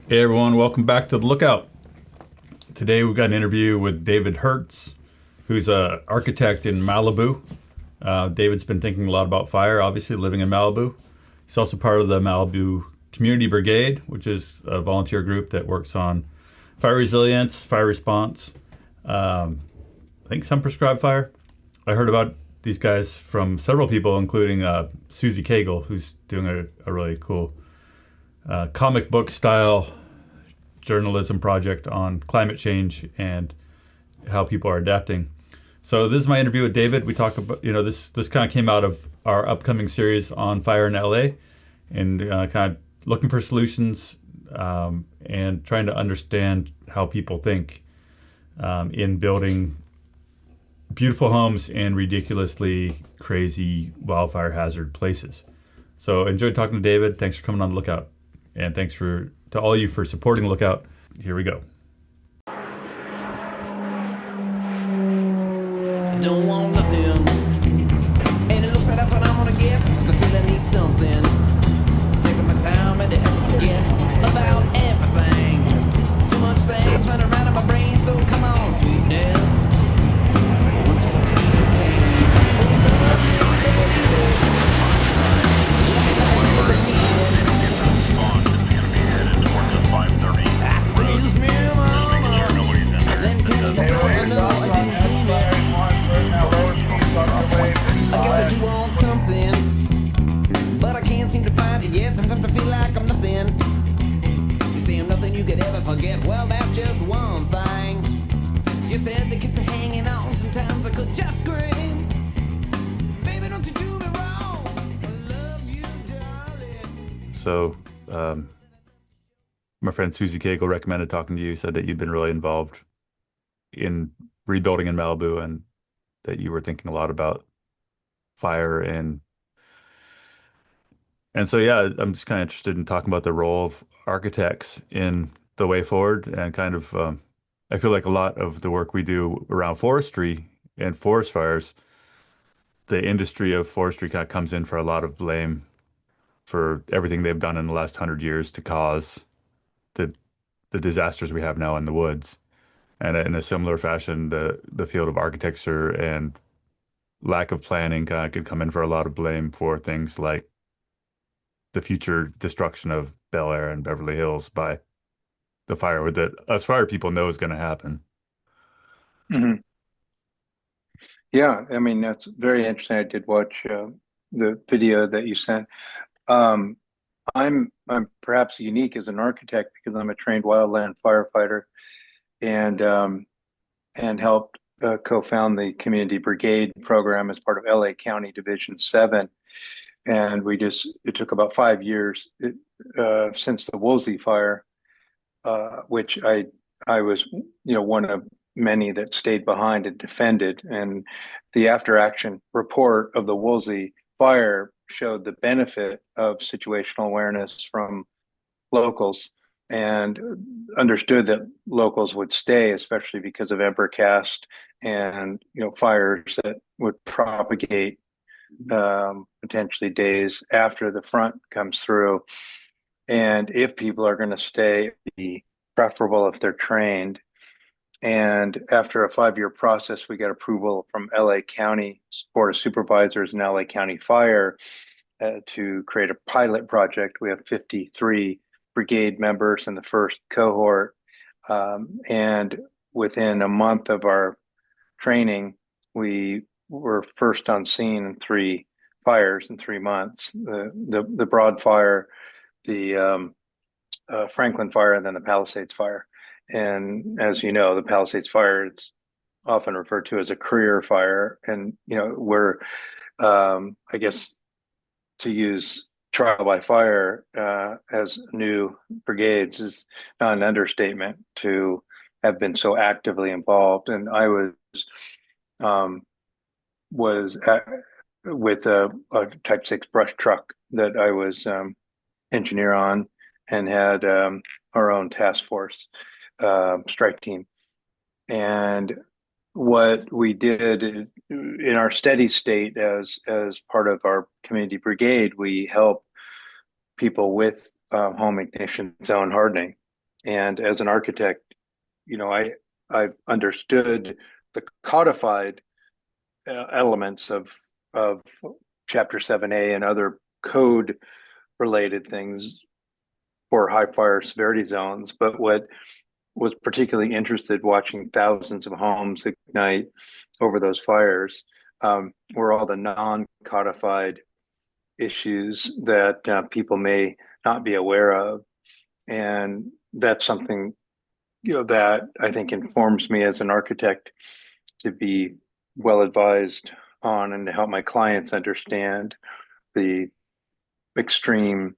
Hey everyone, welcome back to the Lookout. Today we've got an interview with David Hertz, who's an architect in Malibu. David's been thinking a lot about fire, obviously living in Malibu. He's also part of the Malibu Community Brigade, which is a volunteer group that works on fire resilience, fire response, I think some prescribed fire. I heard about these guys from several people, including Susie Cagle, who's doing a really cool comic book style journalism project on climate change and how people are adapting. So this is my interview with David. We talk about, this kind of came out of our upcoming series on fire in LA and kind of looking for solutions and trying to understand how people think in building beautiful homes in ridiculously crazy wildfire hazard places. So enjoyed talking to David. Thanks for coming on the Lookout. And thanks to all of you for supporting Lookout. Here we go. I don't want nothing, and it looks like that's what I'm gonna get. Sometimes I feel I need something. Taking my time and to help me forget about everything. Too much things running around in my brain, so come on, sweetness. Won't you help to ease the pain? Oh, love me, baby. Let me really need it. Excuse me, mama. Then catch the thought, I know I didn't dream it. I guess I do want something, but I can't seem to find it yet. Sometimes I feel like I'm nothing. You say I'm nothing you could ever forget. Well, that's just one thing. You said they keep me hanging on. Sometimes I could just scream. Baby, don't you do me wrong. I love you, darling. So my friend Susie Cagle recommended talking to you, said that you've been really involved in rebuilding in Malibu and that you were thinking a lot about fire and so yeah, I'm just kind of interested in talking about the role of architects in the way forward and kind of I feel like a lot of the work we do around forestry and forest fires, the industry of forestry kind of comes in for a lot of blame for everything they've done in the last 100 years to cause the the disasters we have now in the woods. And in a similar fashion, the field of architecture and lack of planning could come in for a lot of blame for things like the future destruction of Bel Air and Beverly Hills by the fire that us fire people know is going to happen. hmm Yeah, I mean, that's very interesting. I did watch the video that you sent. Um, I'm perhaps unique as an architect because I'm a trained wildland firefighter and helped co-found the Community Brigade program as part of LA County Division 7. And it took about 5 years since the Woolsey fire, which I was, one of many that stayed behind and defended. And the after action report of the Woolsey fire showed the benefit of situational awareness from locals and understood that locals would stay, especially because of embercast and fires that would propagate potentially days after the front comes through. And if people are going to stay, it'd be preferable if they're trained. And after a 5-year process, we got approval from LA County Board of Supervisors and LA County Fire to create a pilot project. We have 53 brigade members in the first cohort. And within a month of our training, we were first on scene in 3 fires in 3 months. The Broad Fire, the Franklin Fire, and then the Palisades Fire. And as you know, the Palisades Fire, it's often referred to as a career fire. And, we're, I guess, to use trial by fire as new brigades is not an understatement to have been so actively involved. And I was with a Type 6 brush truck that I was engineer on and had our own task force strike team. And what we did in our steady state as part of our community brigade, we help people with home ignition zone hardening. And as an architect, I've understood the codified elements of Chapter 7A and other code related things for high fire severity zones. But what was particularly interested watching thousands of homes ignite over those fires were all the non-codified issues that people may not be aware of. And that's something, that I think informs me as an architect to be well advised on and to help my clients understand the extreme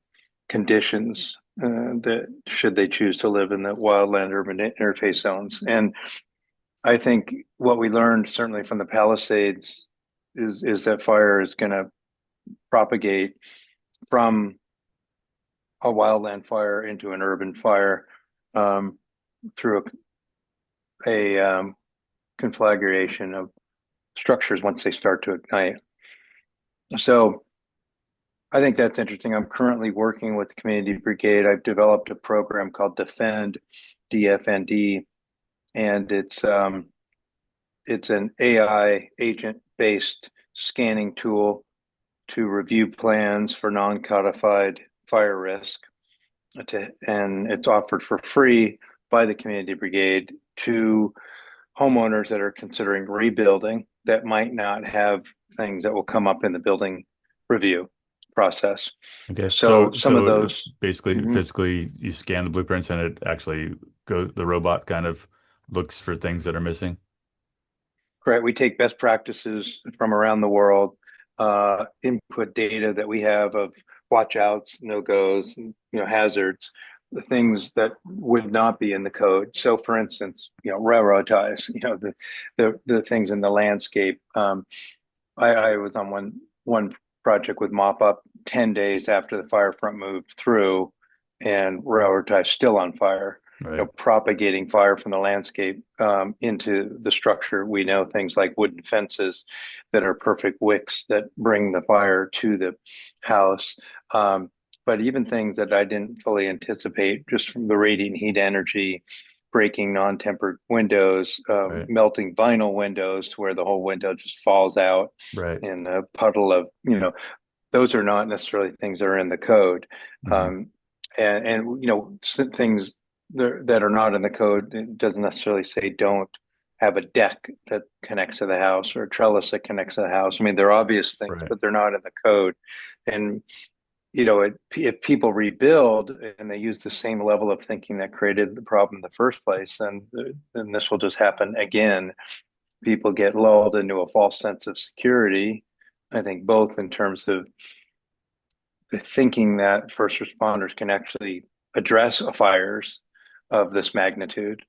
conditions that should they choose to live in the wildland urban interface zones. And I think what we learned certainly from the Palisades is that fire is going to propagate from a wildland fire into an urban fire through a conflagration of structures once they start to ignite. So I think that's interesting. I'm currently working with the Community Brigade. I've developed a program called Defend, DFND, and it's an AI agent-based scanning tool to review plans for non-codified fire risk. And it's offered for free by the Community Brigade to homeowners that are considering rebuilding that might not have things that will come up in the building review process. Okay. So some of those basically physically you scan the blueprints and it actually goes, the robot kind of looks for things that are missing. Correct. We take best practices from around the world, input data that we have of watch outs, no goes, hazards, the things that would not be in the code. So, for instance, railroad ties, the things in the landscape. I was on one project with mop up 10 days after the fire front moved through, and railroad ties still on fire. Right. Propagating fire from the landscape into the structure. We know things like wooden fences that are perfect wicks that bring the fire to the house. But even things that I didn't fully anticipate, just from the radiant heat energy, breaking non-tempered windows, Right. melting vinyl windows to where the whole window just falls out Right. in a puddle of, those are not necessarily things that are in the code. Mhm. And things that are not in the code, it doesn't necessarily say don't have a deck that connects to the house or a trellis that connects to the house. I mean, they're obvious things, Right. but they're not in the code. And if people rebuild and they use the same level of thinking that created the problem in the first place, then this will just happen again. People get lulled into a false sense of security. I think both in terms of thinking that first responders can actually address fires of this magnitude,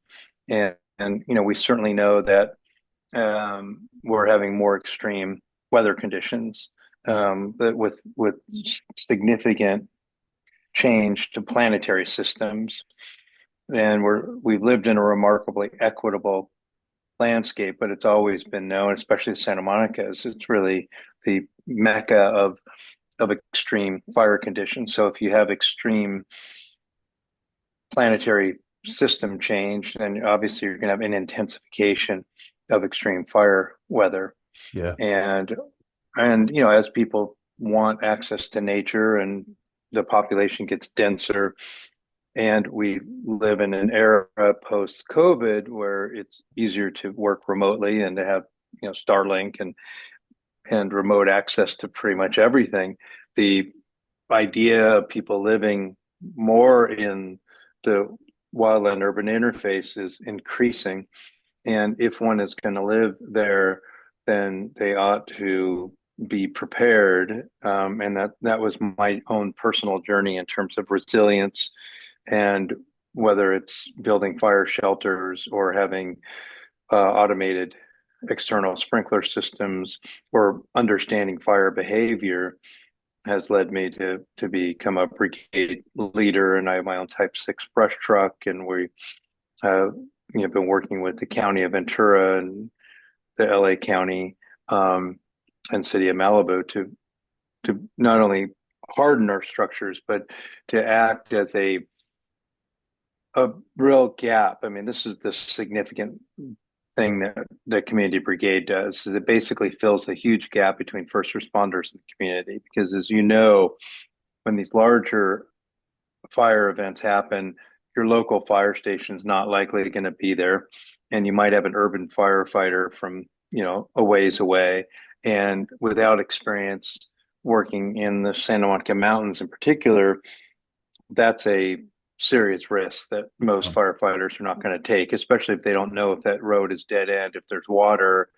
and we certainly know that we're having more extreme weather conditions that with significant change to planetary systems, and we've lived in a remarkably equitable landscape, but it's always been known, especially Santa Monica, as it's really the mecca of extreme fire conditions. So if you have extreme planetary system change, then obviously you're going to have an intensification of extreme fire weather. Yeah. And as people want access to nature and the population gets denser, and we live in an era post COVID where it's easier to work remotely and to have Starlink and remote access to pretty much everything. The idea of people living more in the wildland urban interface is increasing. And if one is going to live there, then they ought to be prepared. And that was my own personal journey in terms of resilience, and whether it's building fire shelters or having automated external sprinkler systems or understanding fire behavior has led me to become a brigade leader. And I have my own Type 6 brush truck, and we have been working with the County of Ventura and the LA County and City of Malibu to not only harden our structures, but to act as a a real gap. I mean, this is the significant thing that the community brigade does is it basically fills a huge gap between first responders and the community because as you know, when these larger fire events happen, your local fire station is not likely going to be there. And you might have an urban firefighter from, a ways away. And without experience working in the Santa Monica Mountains in particular, that's a serious risk that most Um, firefighters are not going to take, especially if they don't know if that road is dead end, if there's water,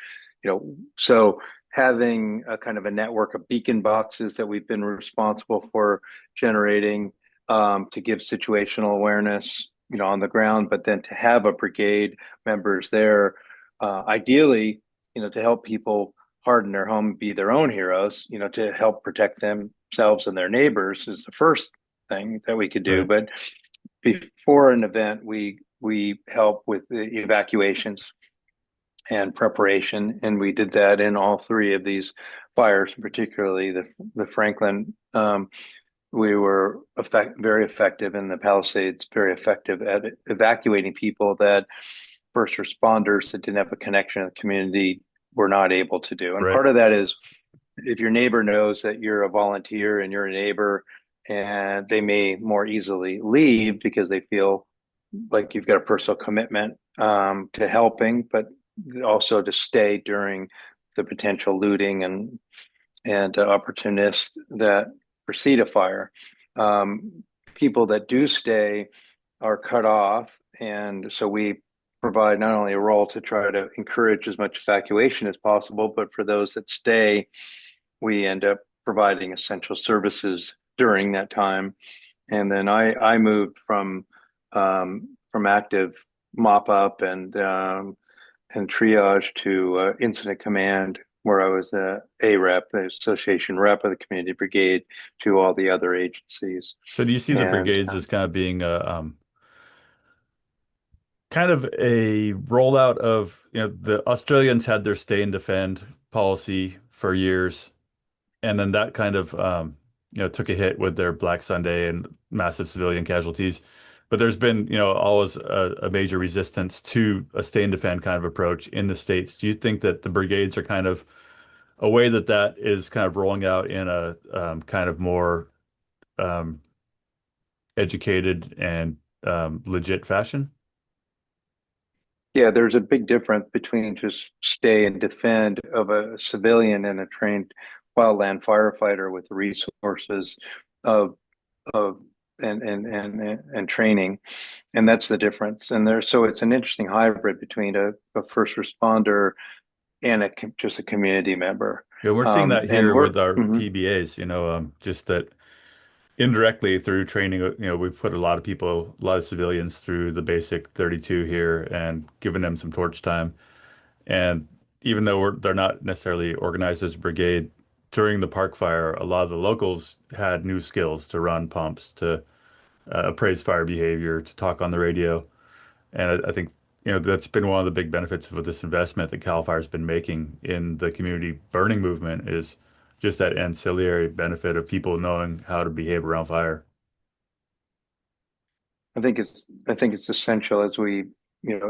So having a kind of a network of beacon boxes that we've been responsible for generating to give situational awareness, on the ground, but then to have a brigade members there, ideally, to help people harden their home, be their own heroes, to help protect themselves and their neighbors is the first thing that we could do. right. But before an event, we help with the evacuations and preparation, and we did that in all three of these fires, particularly the Franklin. We were very effective in the Palisades, very effective at evacuating people that first responders that didn't have a connection to the community were not able to do. And Right. part of that is if your neighbor knows that you're a volunteer and you're a neighbor, and they may more easily leave because they feel like you've got a personal commitment to helping, but also to stay during the potential looting and opportunists that precede a fire. People that do stay are cut off, and so we provide not only a role to try to encourage as much evacuation as possible, but for those that stay, we end up providing essential services during that time. And then I moved from active mop up and triage to incident command, where I was a rep, the association rep of the community brigade, to all the other agencies. So do you see the And brigades as kind of being a kind of a rollout of, the Australians had their stay and defend policy for years, and then that kind of took a hit with their Black Sunday and massive civilian casualties. But there's been, always a major resistance to a stay and defend kind of approach in the States. Do you think that the brigades are kind of a way that that is kind of rolling out in a kind of more um, educated and legit fashion? yeah, there's a big difference between just stay and defend of a civilian and a trained wildland firefighter with the resources of of and training, and that's the difference. And there, so it's an interesting hybrid between a first responder and just a community member. Yeah, we're seeing that And here we're with our mhm. PBAs, just that indirectly through training, we've put a lot of people, a lot of civilians through the basic 32 here and given them some torch time. And even though they're not necessarily organized as a brigade, during the park fire, a lot of the locals had new skills to run pumps, to appraise fire behavior, to talk on the radio. And I think, that's been one of the big benefits of this investment that CAL FIRE's been making in the community burning movement is just that ancillary benefit of people knowing how to behave around fire. I think it's essential as we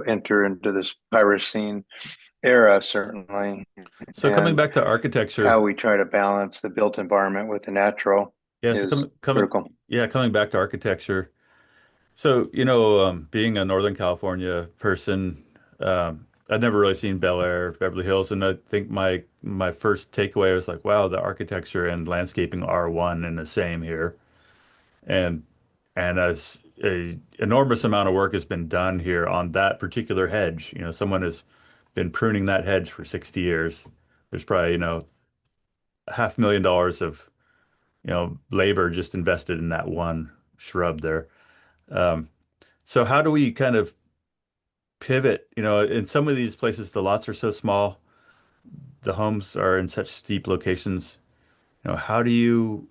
enter into this pyrocene era, certainly, So coming and back to architecture, how we try to balance the built environment with the natural yeah, so is critical. coming back to architecture. So, being a Northern California person, I'd never really seen Bel Air, Beverly Hills, and I think my first takeaway was like, wow, the architecture and landscaping are one and the same here. And as a enormous amount of work has been done here on that particular hedge. Someone has been pruning that hedge for 60 years. There's probably, $500,000 of, labor just invested in that one shrub there. Um, so how do we kind of pivot? In some of these places, the lots are so small, the homes are in such steep locations. How do you,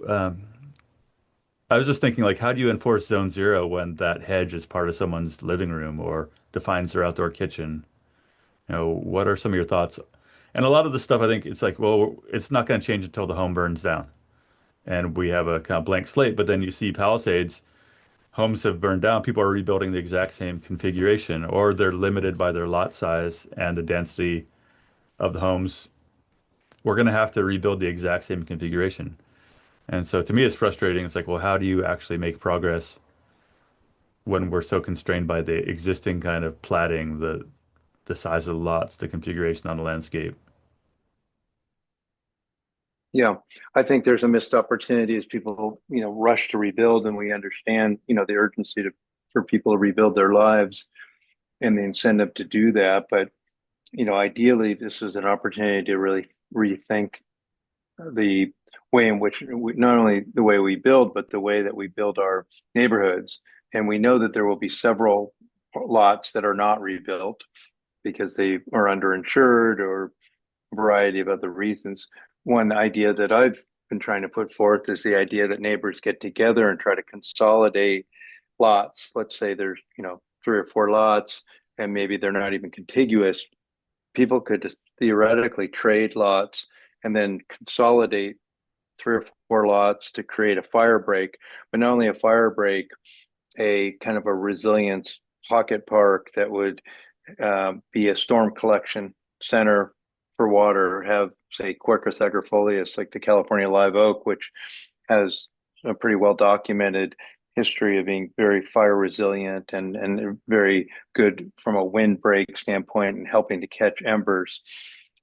I was just thinking, like, how do you enforce zone zero when that hedge is part of someone's living room or defines their outdoor kitchen? What are some of your thoughts? And a lot of the stuff, I think it's like, well, it's not going to change until the home burns down and we have a kind of blank slate. But then you see Palisades, homes have burned down, people are rebuilding the exact same configuration, or they're limited by their lot size and the density of the homes. We're going to have to rebuild the exact same configuration. And so to me, it's frustrating. It's like, well, how do you actually make progress when we're so constrained by the existing kind of platting, the size of the lots, the configuration on the landscape? Yeah, I think there's a missed opportunity as people, rush to rebuild, and we understand, the urgency for people to rebuild their lives and the incentive to do that. But, ideally, this is an opportunity to really rethink the way in which not only the way we build, but the way that we build our neighborhoods. And we know that there will be several lots that are not rebuilt because they are underinsured or a variety of other reasons. One idea that I've been trying to put forth is the idea that neighbors get together and try to consolidate lots. Let's say there's, 3 or 4 lots, and maybe they're not even contiguous. People could just theoretically trade lots and then consolidate 3 or 4 lots to create a fire break, but not only a fire break, a kind of a resilience pocket park that would be a storm collection center for water, have, say, Quercus agrifolius, like the California live oak, which has a pretty well documented history of being very fire resilient and very good from a windbreak standpoint and helping to catch embers,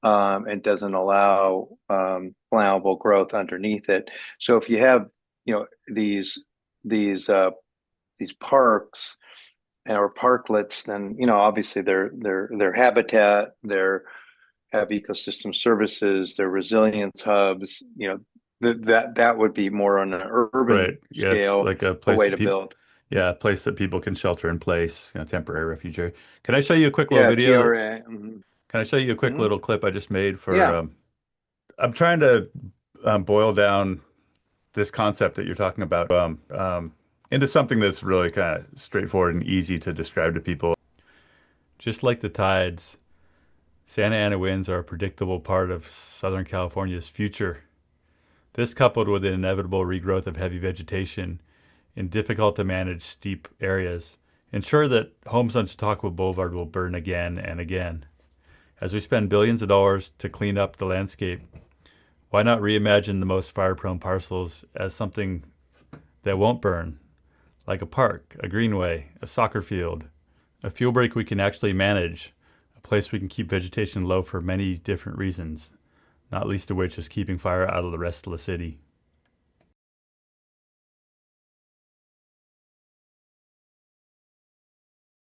and doesn't allow flammable growth underneath it. So if you have, these these uh, these parks or parklets, then obviously their habitat, their have ecosystem services, their resilience hubs. That would be more on an urban Right. Yeah, it's scale, like a a place way that to people, build. yeah, a place that people can shelter in place, temporary refuge area. Can I show you a quick little Yeah, video? TRA. Hmm. Can I show you a quick Hmm. little clip I just made for, Yeah. I'm trying to boil down this concept that you're talking about into something that's really kind of straightforward and easy to describe to people. Just like the tides, Santa Ana winds are a predictable part of Southern California's future. This, coupled with the inevitable regrowth of heavy vegetation in difficult to manage steep areas, ensure that homes on Chautauqua Boulevard will burn again and again. As we spend billions of dollars to clean up the landscape, why not reimagine the most fire-prone parcels as something that won't burn, like a park, a greenway, a soccer field, a fuel break we can actually manage, a place we can keep vegetation low for many different reasons, not least of which is keeping fire out of the rest of the city.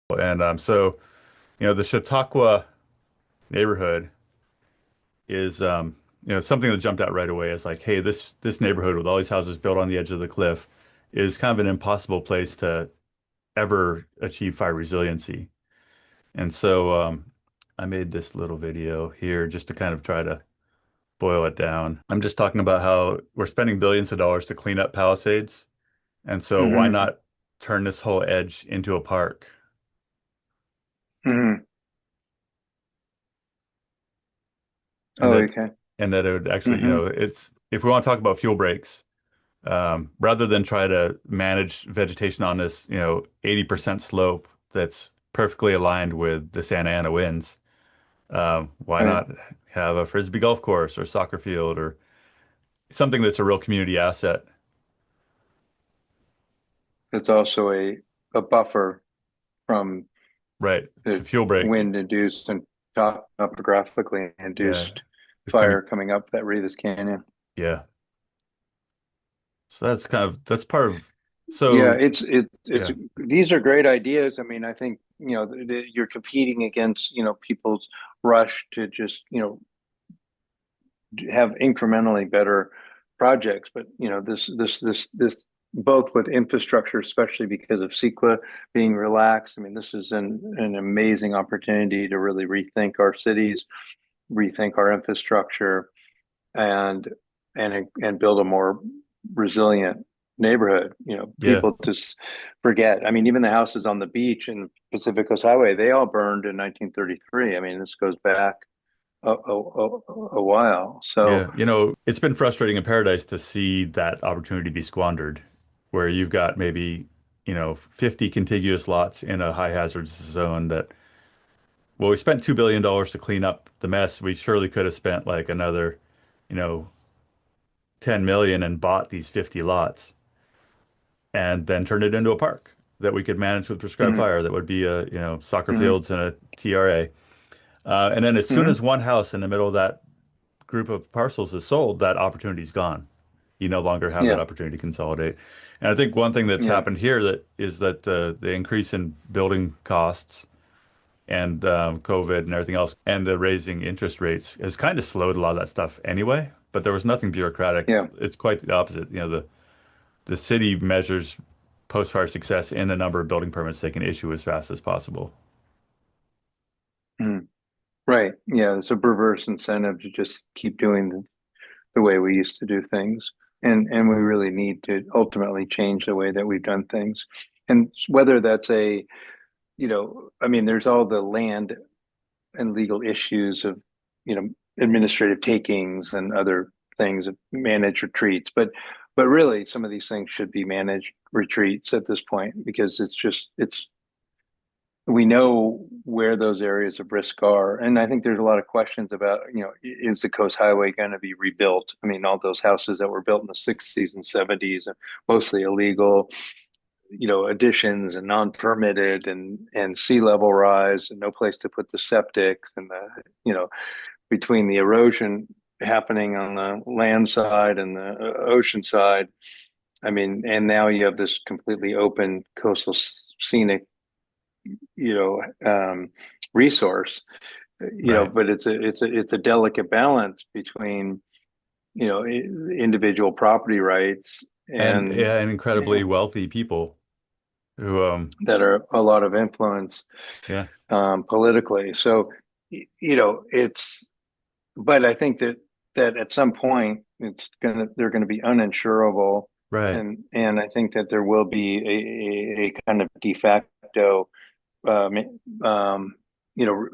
And the Chautauqua neighborhood is, something that jumped out right away as like, hey, this neighborhood with all these houses built on the edge of the cliff is kind of an impossible place to ever achieve fire resiliency. And so I made this little video here just to kind of try to boil it down. I'm just talking about how we're spending billions of dollars to clean up Palisades. And so why Hmm. not turn this whole edge into a park? Hmm. And Oh, that okay. and that it would actually, Hmm. it's if we want to talk about fuel breaks, rather than try to manage vegetation on this, 80% slope that's perfectly aligned with the Santa Ana winds, why Right. not have a frisbee golf course or soccer field or something that's a real community asset? It's also a buffer from Right. the Fuel break. wind induced and topographically Yeah. induced It's fire coming. coming up that Rivas Canyon. Yeah. So that's part of, Yeah, so it's yeah. these are great ideas. I mean, I think, you're competing against, people's rush to just, have incrementally better projects. But, this both with infrastructure, especially because of CEQA being relaxed. I mean, this is an amazing opportunity to really rethink our cities, rethink our infrastructure, and and build a more resilient neighborhood. Yeah. People just forget. I mean, even the houses on the beach in Pacific Coast Highway, they all burned in 1933. I mean, this goes back a while. So Yeah. It's been frustrating in Paradise to see that opportunity be squandered, where you've got maybe 50 contiguous lots in a high hazard zone that, well, we spent $2 billion to clean up the mess. We surely could have spent like another, you know, 10 million and bought these 50 lots and then turned it into a park that we could manage with prescribed Hmm. fire. That would be soccer Hmm. fields and a TRA. And then as soon Hmm. as one house in the middle of that group of parcels is sold, that opportunity's gone. You no longer have that Yeah. opportunity to consolidate. And I think one thing that's Yeah. happened here that is that the increase in building costs and COVID and everything else and the raising interest rates has kind of slowed a lot of that stuff anyway. But there was nothing bureaucratic. Yeah. It's quite the opposite. The city measures post-fire success in the number of building permits they can issue as fast as possible. Mhm. Right. Yeah. It's a perverse incentive to just keep doing the way we used to do things. And we really need to ultimately change the way that we've done things. And whether that's I mean, there's all the land and legal issues of, administrative takings and other things, managed retreats. But really some of these things should be managed retreats at this point because it's we know where those areas of risk are. And I think there's a lot of questions about, is the Coast Highway going to be rebuilt? I mean, all those houses that were built in the 60s and 70s are mostly illegal, additions and non-permitted and sea level rise and no place to put the septic and between the erosion happening on the land side and the ocean side. I mean, and now you have this completely open coastal scenic you know resource, Right. but it's a delicate balance between individual property rights And and yeah, and incredibly wealthy people who that are a lot of influence yeah, politically. So it's but I think that at some point they're gonna be uninsurable, right. and I think that there will be a kind of de facto uh,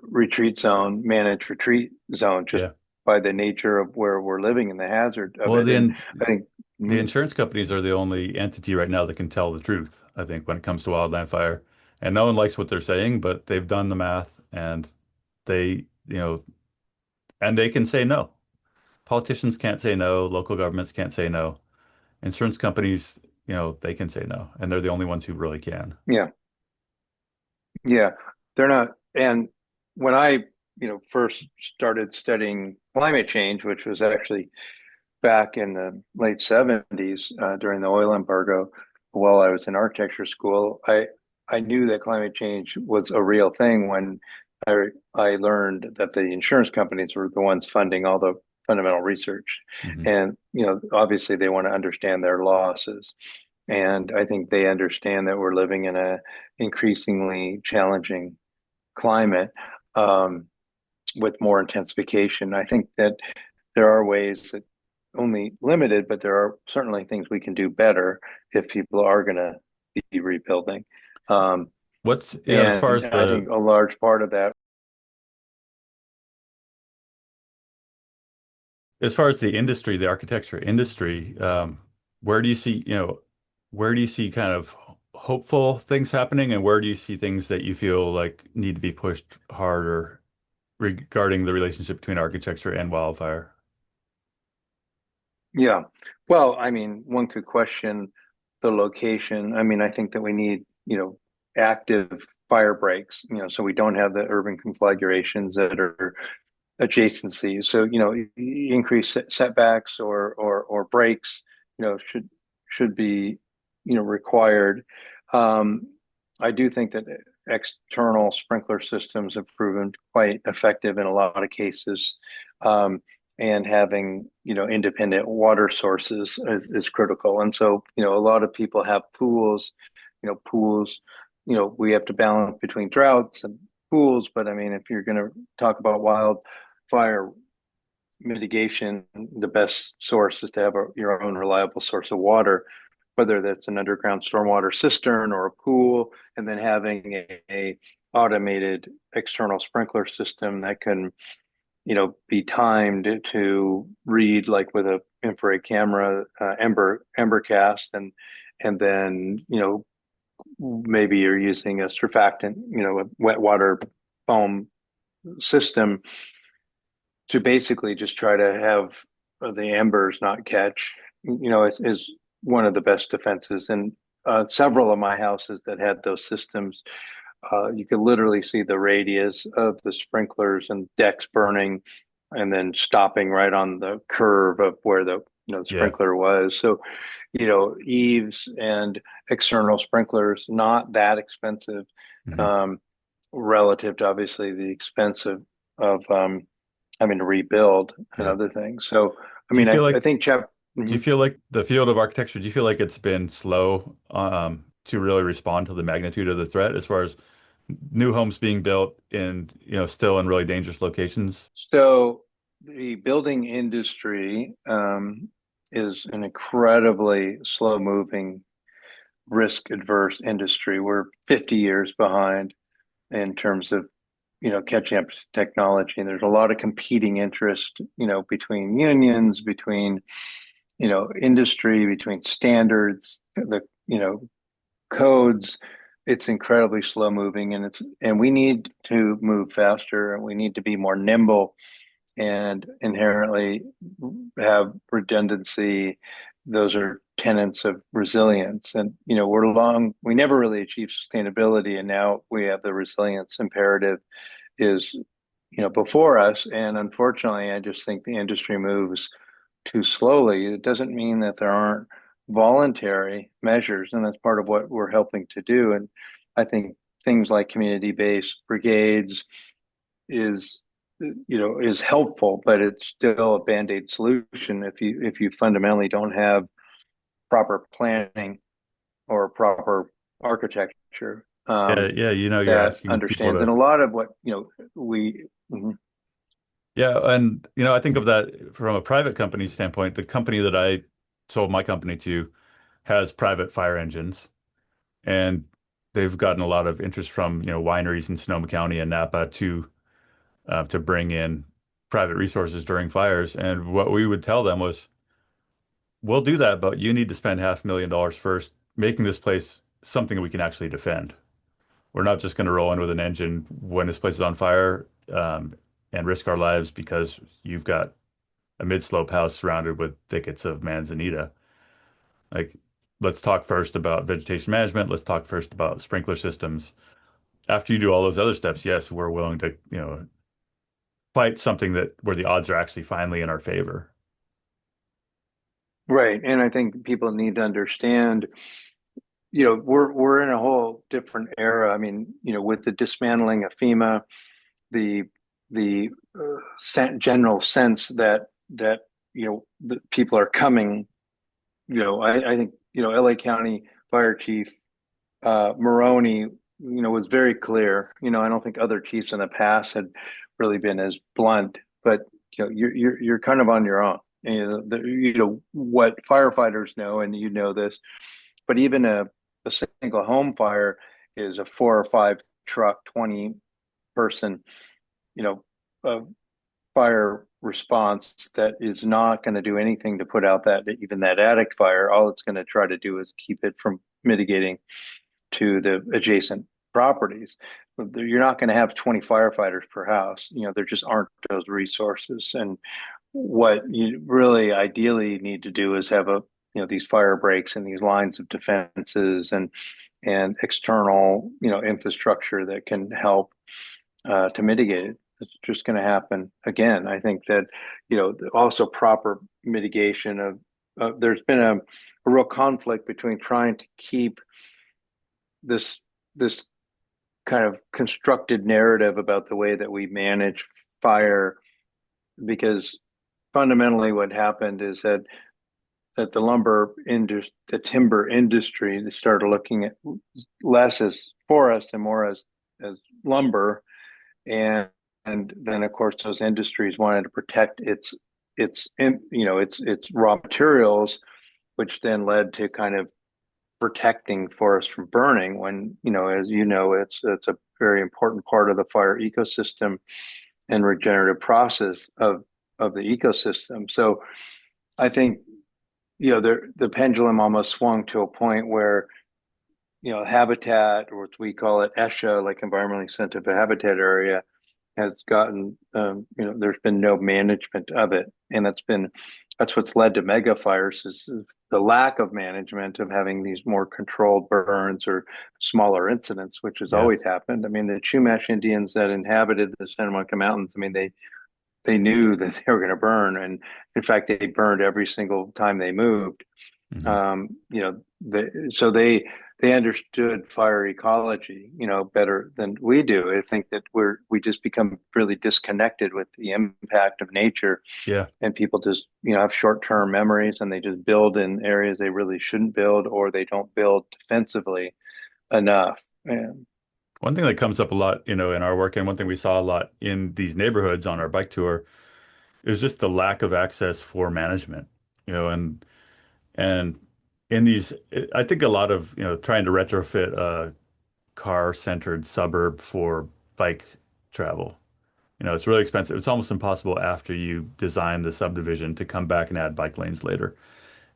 retreat zone, managed retreat zone, just Yeah. by the nature of where we're living and the hazard of Well, it. And I think, the insurance companies are the only entity right now that can tell the truth, I think, when it comes to wildland fire. And no one likes what they're saying, but they've done the math and they, you know, and they can say no. Politicians can't say no, local governments can't say no. Insurance companies, they can say no, and they're the only ones who really can. yeah, yeah, they're not. And when I, first started studying climate change, which was actually back in the late 70s during the oil embargo, while I was in architecture school, I knew that climate change was a real thing when I learned that the insurance companies were the ones funding all the fundamental research. Hmm. And, obviously they want to understand their losses. And I think they understand that we're living in a increasingly challenging climate with more intensification. I think that there are ways that only limited, but there are certainly things we can do better if people are going to be rebuilding. Um, As far and as I think a large part of that, the industry, the architecture industry, where do you see, where do you see kind of hopeful things happening, and where do you see things that you feel like need to be pushed harder regarding the relationship between architecture and wildfire? yeah. Well, I mean, one could question the location. I mean, I think that we need, active fire breaks, so we don't have the urban conflagrations that are adjacencies. So, increased setbacks or breaks, should be, required. Um, I do think that external sprinkler systems have proven quite effective in a lot of cases. And having, independent water sources is critical. And so, a lot of people have pools, pools, we have to balance between droughts and pools. But I mean, if you're going to talk about wildfire mitigation, the best source is to have your own reliable source of water, whether that's an underground stormwater cistern or a pool, and then having a automated external sprinkler system that can, be timed to read like with a infrared camera, ember cast, and then, maybe you're using a surfactant, a wet water foam system to basically just try to have the embers not catch, is one of the best defenses. And several of my houses that had those systems, you could literally see the radius of the sprinklers and decks burning and then stopping right on the curve of where the Yeah. sprinkler was. So, eaves and external sprinklers, not that expensive, Mhm. um, relative to obviously the expense of having to rebuild and Yeah. other things. So, I Do you mean, feel I like think Jeff. do you Mhm. feel like the field of architecture, do you feel like it's been slow to really respond to the magnitude of the threat as far as new homes being built in, still in really dangerous locations? So the building industry is an incredibly slow-moving, risk-adverse industry. We're 50 years behind in terms of catching up to technology, and there's a lot of competing interest, between unions, between industry, between standards, the codes. It's incredibly slow moving, and we need to move faster, and we need to be more nimble and inherently have redundancy. Those are tenets of resilience. And, we never really achieved sustainability. And now we have the resilience imperative is, before us. And unfortunately, I just think the industry moves too slowly. It doesn't mean that there aren't voluntary measures. And that's part of what we're helping to do. And I think things like community-based brigades is is helpful, but it's still a band-aid solution if you fundamentally don't have proper planning or proper architecture Yeah, yeah, you're that asking people understands. And to. a lot of what we mhm. Yeah, and I think of that from a private company standpoint. The company that I sold my company to has private fire engines, and they've gotten a lot of interest from, wineries in Sonoma County and Napa to bring in private resources during fires. And what we would tell them was, we'll do that, but you need to spend $500,000 first making this place something we can actually defend. We're not just going to roll in with an engine when this place is on fire, and risk our lives because you've got a mid-slope house surrounded with thickets of manzanita. Like, let's talk first about vegetation management. Let's talk first about sprinkler systems. After you do all those other steps, yes, we're willing to, fight something that where the odds are actually finally in our favor. Right. And I think people need to understand, we're in a whole different era. I mean, with the dismantling of FEMA, the the general sense that the people are coming. I think LA County Fire Chief Maroney, was very clear. I don't think other chiefs in the past had really been as blunt, but you're kind of on your own. And, what firefighters know, and this, but even a single home fire is a 4 or 5 truck, 20 person, you know, uh, fire response that is not going to do anything to put out that attic fire. All it's going to try to do is keep it from mitigating to the adjacent properties. You're not going to have 20 firefighters per house. There just aren't those resources. And what you really ideally need to do is have these fire breaks and these lines of defenses and external, infrastructure that can help to mitigate it. It's just going to happen again. I think that, also proper mitigation there's been a real conflict between trying to keep this kind of constructed narrative about the way that we manage fire, because fundamentally what happened is that the timber industry, they started looking at less as forest and more as lumber, and and then of course those industries wanted to protect its raw materials, which then led to kind of protecting forests from burning when, as it's a very important part of the fire ecosystem and regenerative process of the ecosystem. So I think, the pendulum almost swung to a point where habitat, or what we call it ESHA, like environmentally sensitive habitat area, has gotten, there's been no management of it. And that's what's led to mega fires is the lack of management of having these more controlled burns or smaller incidents, which has Yeah. always happened. I mean, the Chumash Indians that inhabited the Santa Monica Mountains, I mean, they knew that they were going to burn. And in fact, they burned every single time they moved. Hmm. So they understood fire ecology, better than we do. I think that we just become really disconnected with the impact of nature, Yeah. and people just have short-term memories, and they just build in areas they really shouldn't build, or they don't build defensively enough. And One thing that comes up a lot, in our work, and one thing we saw a lot in these neighborhoods on our bike tour is just the lack of access for management, and in these, I think a lot of, trying to retrofit a car-centered suburb for bike travel. It's really expensive. It's almost impossible after you design the subdivision to come back and add bike lanes later.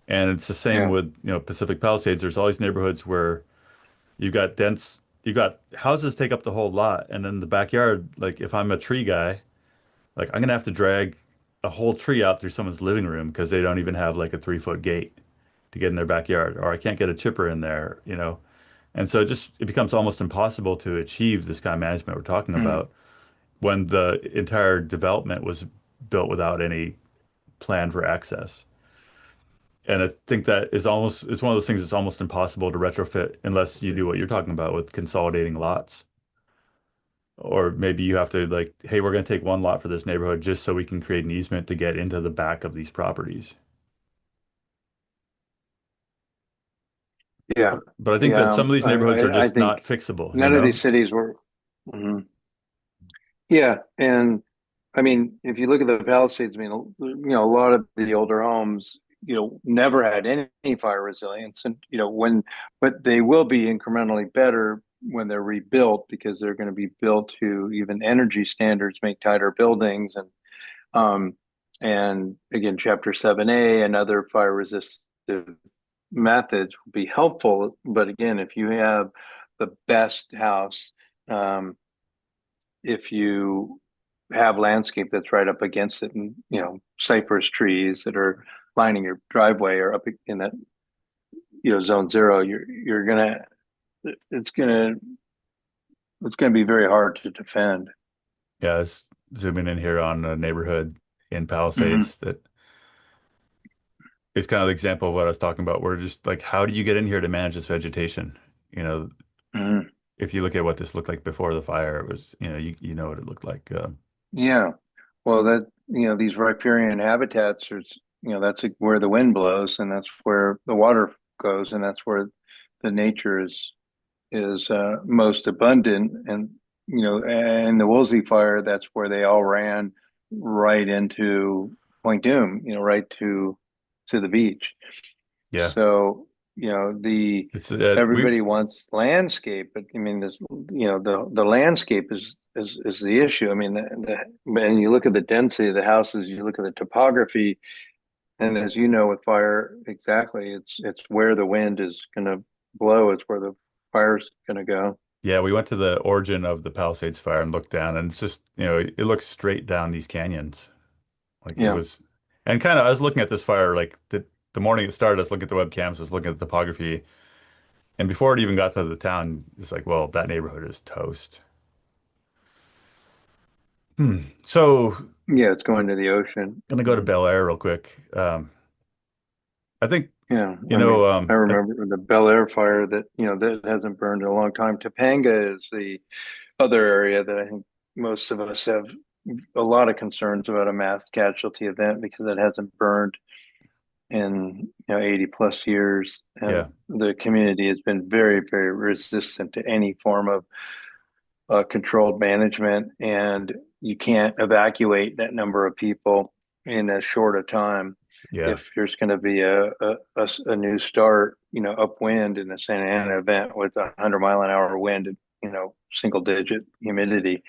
And it's the same yeah, with, Pacific Palisades. There's all these neighborhoods where you got houses take up the whole lot, and then the backyard, like if I'm a tree guy, like I'm gonna have to drag a whole tree out through someone's living room because they don't even have like a 3 foot gate to get in their backyard, or I can't get a chipper in there. And so it becomes almost impossible to achieve this kind of management we're talking mm, about when the entire development was built without any plan for access. And I think that it's one of those things that's almost impossible to retrofit unless you do what you're talking about with consolidating lots. Or maybe you have to like, hey, we're going to take one lot for this neighborhood just so we can create an easement to get into the back of these properties. yeah, But I think that yeah. some of these neighborhoods are I just think not fixable, you none of know? these cities were. Mhm. Yeah, and I mean, if you look at the Palisades, I mean, a lot of the older homes, never had any fire resilience, and but they will be incrementally better when they're rebuilt, because they're going to be built to even energy standards, make tighter buildings, um, and again, Chapter 7A and other fire resistive methods will be helpful. But again, if you have the best house, um, if you have landscape that's right up against it, and cypress trees that are lining your driveway or up in that zone zero, you're gonna it's gonna it's gonna be very hard to defend. Yeah, it's zooming in here on a neighborhood in Hmm. Palisades that is kind of the example of what I was talking about. We're just like, how do you get in here to manage this vegetation? You know, Hmm. if you look at what this looked like before the fire, it was, you know what it looked like. Yeah, well, that these riparian habitats are, that's where the wind blows, and that's where the water goes, and that's where the nature is most abundant. And and the Woolsey fire, that's where they all ran right into Point Doom, right to the beach. Yeah, So the it's we everybody wants landscape, but I mean, this the landscape is the issue. I mean, and you look at the density of the houses, you look at the topography, and as you know, with fire, exactly, it's where the wind is going to blow, it's where the fire's going to go. Yeah, we went to the origin of the Palisades fire and looked down, and it's just, it looks straight down these canyons. Like it Yeah. was, and kind of, I was looking at this fire, like the morning it started, I was looking at the webcams, I was looking at the topography, and before it even got to the town, it's like, well, that neighborhood is toast. So, Yeah, it's going to the ocean. gonna go to Bel Air real quick. I think, Yeah, you I mean, know, I remember the Bel Air fire that that hasn't burned in a long time. Topanga is the other area that I think most of us have a lot of concerns about a mass casualty event, because it hasn't burned in 80 plus years, and yeah, the community has been very, very resistant to any form of controlled management, and you can't evacuate that number of people in as short a time. yeah. If there's going to be a new start, upwind in the Santa Ana event with 100-mile-an-hour wind and single digit humidity,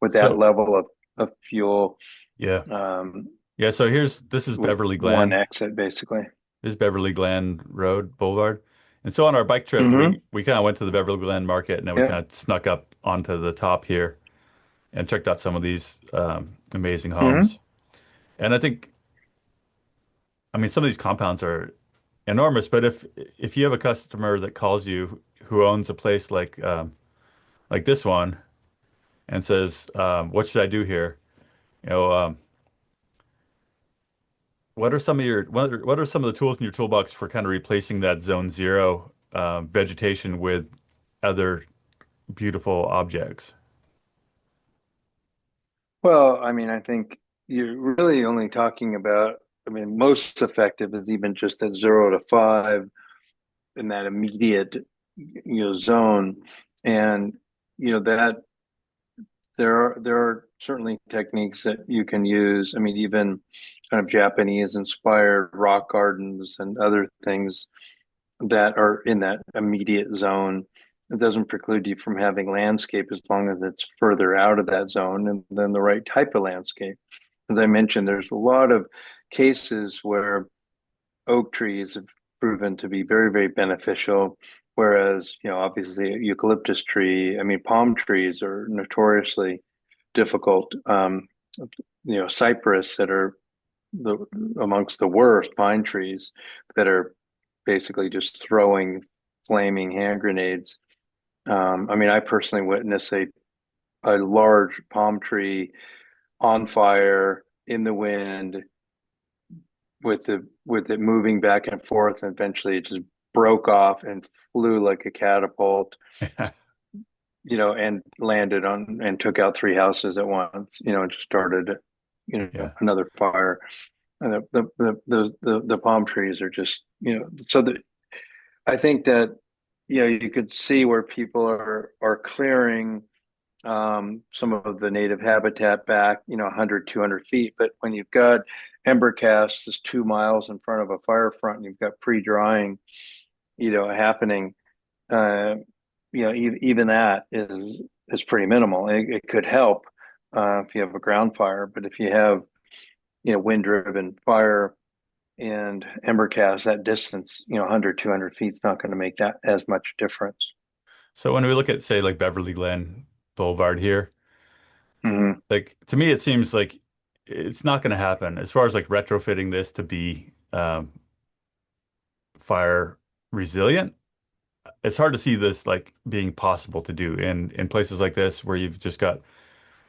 with that So, level of fuel, yeah, um, yeah. This is with Beverly one Glen. exit basically. This is Beverly Glen Road Boulevard. And so on our bike trip, Hmm. we kind of went to the Beverly Glen Market, and then we Yeah. kind of snuck up onto the top here and checked out some of these amazing Hmm. homes. And I think, I mean, some of these compounds are enormous, but if you have a customer that calls you who owns a place like this one and says, "What should I do here?" You know, what are some of the tools in your toolbox for kind of replacing that zone zero vegetation with other beautiful objects? Well, I mean, I think you're really only talking about, I mean, most effective is even just at 0 to 5 in that immediate, zone. And, that there are certainly techniques that you can use. I mean, even kind of Japanese inspired rock gardens and other things that are in that immediate zone. It doesn't preclude you from having landscape as long as it's further out of that zone and then the right type of landscape. As I mentioned, there's a lot of cases where oak trees have proven to be very, very beneficial. Whereas, obviously, eucalyptus tree, I mean, palm trees are notoriously difficult. Cypress that are the amongst the worst, pine trees that are basically just throwing flaming hand grenades. I mean, I personally witnessed a large palm tree on fire in the wind with it moving back and forth, and eventually it just broke off and flew like a catapult, and landed on and took out three houses at once, and just started, Yeah. another fire. And the palm trees are just, so that I think that, you could see where people are clearing some of the native habitat back, 100, 200 feet. But when you've got ember casts is 2 miles in front of a fire front, and you've got pre-drying, happening, uh, even that is pretty minimal. It could help if you have a ground fire, but if you have, wind-driven fire and ember casts, that distance, 100, 200 feet is not going to make that as much difference. So when we look at, say, like Beverly Glen Boulevard here, Hmm. like to me, it seems like it's not going to happen as far as like retrofitting this to be fire resilient. It's hard to see this like being possible to do in places like this where you've just got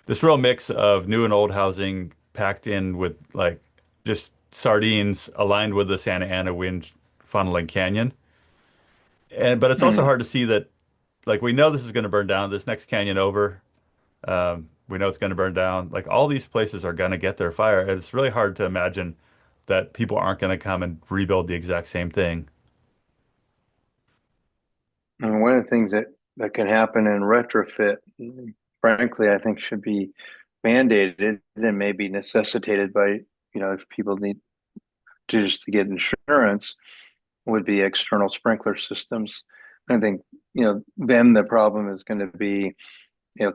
this real mix of new and old housing packed in with like just sardines aligned with the Santa Ana wind funneling canyon. And but it's also Hmm. hard to see that like we know this is going to burn down this next canyon over. We know it's going to burn down. Like all these places are going to get their fire. And it's really hard to imagine that people aren't going to come and rebuild the exact same thing. And one of the things that can happen in retrofit, frankly, I think should be mandated and maybe necessitated by, if people need to get insurance, would be external sprinkler systems. I think, then the problem is going to be,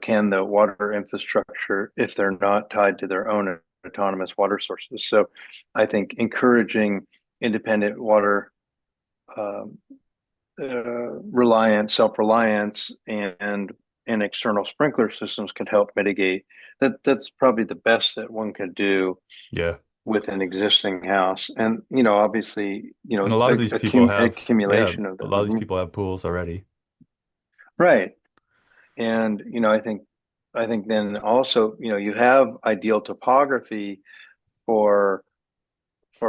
can the water infrastructure, if they're not tied to their own autonomous water sources. So I think encouraging independent water um, reliance, self-reliance, and external sprinkler systems can help mitigate. That's probably the best that one could do Yeah. with an existing house. And obviously, And a lot of these people have, yeah, accumulation of a them. lot of these Mhm. people have pools already. Right. And I think then also, you have ideal topography for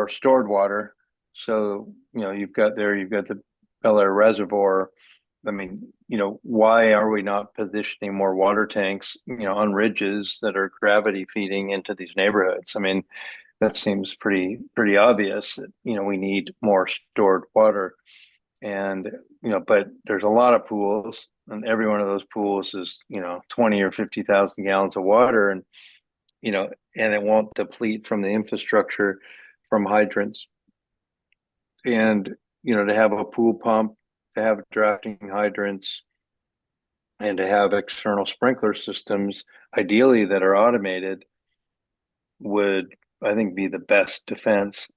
stored water. So, you've got the Bel Air Reservoir. I mean, why are we not positioning more water tanks, on ridges that are gravity feeding into these neighborhoods? I mean, that seems pretty obvious that, we need more stored water. And, but there's a lot of pools, and every one of those pools is, 20 or 50,000 gallons of water, and, and it won't deplete from the infrastructure from hydrants. And, to have a pool pump, to have drafting hydrants, and to have external sprinkler systems, ideally that are automated, would, I think, be the best defense.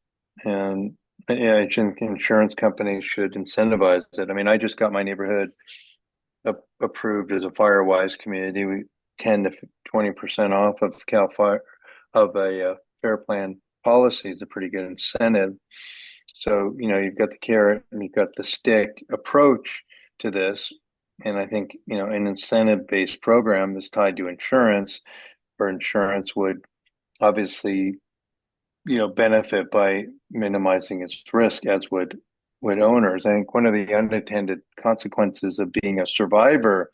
And Yeah, I think insurance companies should incentivize it. I mean, I just got my neighborhood approved as a FireWise community. We 10 to 20% off of Cal Fire of a fair plan policy is a pretty good incentive. So, you've got the carrot and you've got the stick approach to this. And I think, an incentive-based program that's tied to insurance, or insurance would obviously, benefit by minimizing its risk, as would owners. I think one of the unintended consequences of being a survivor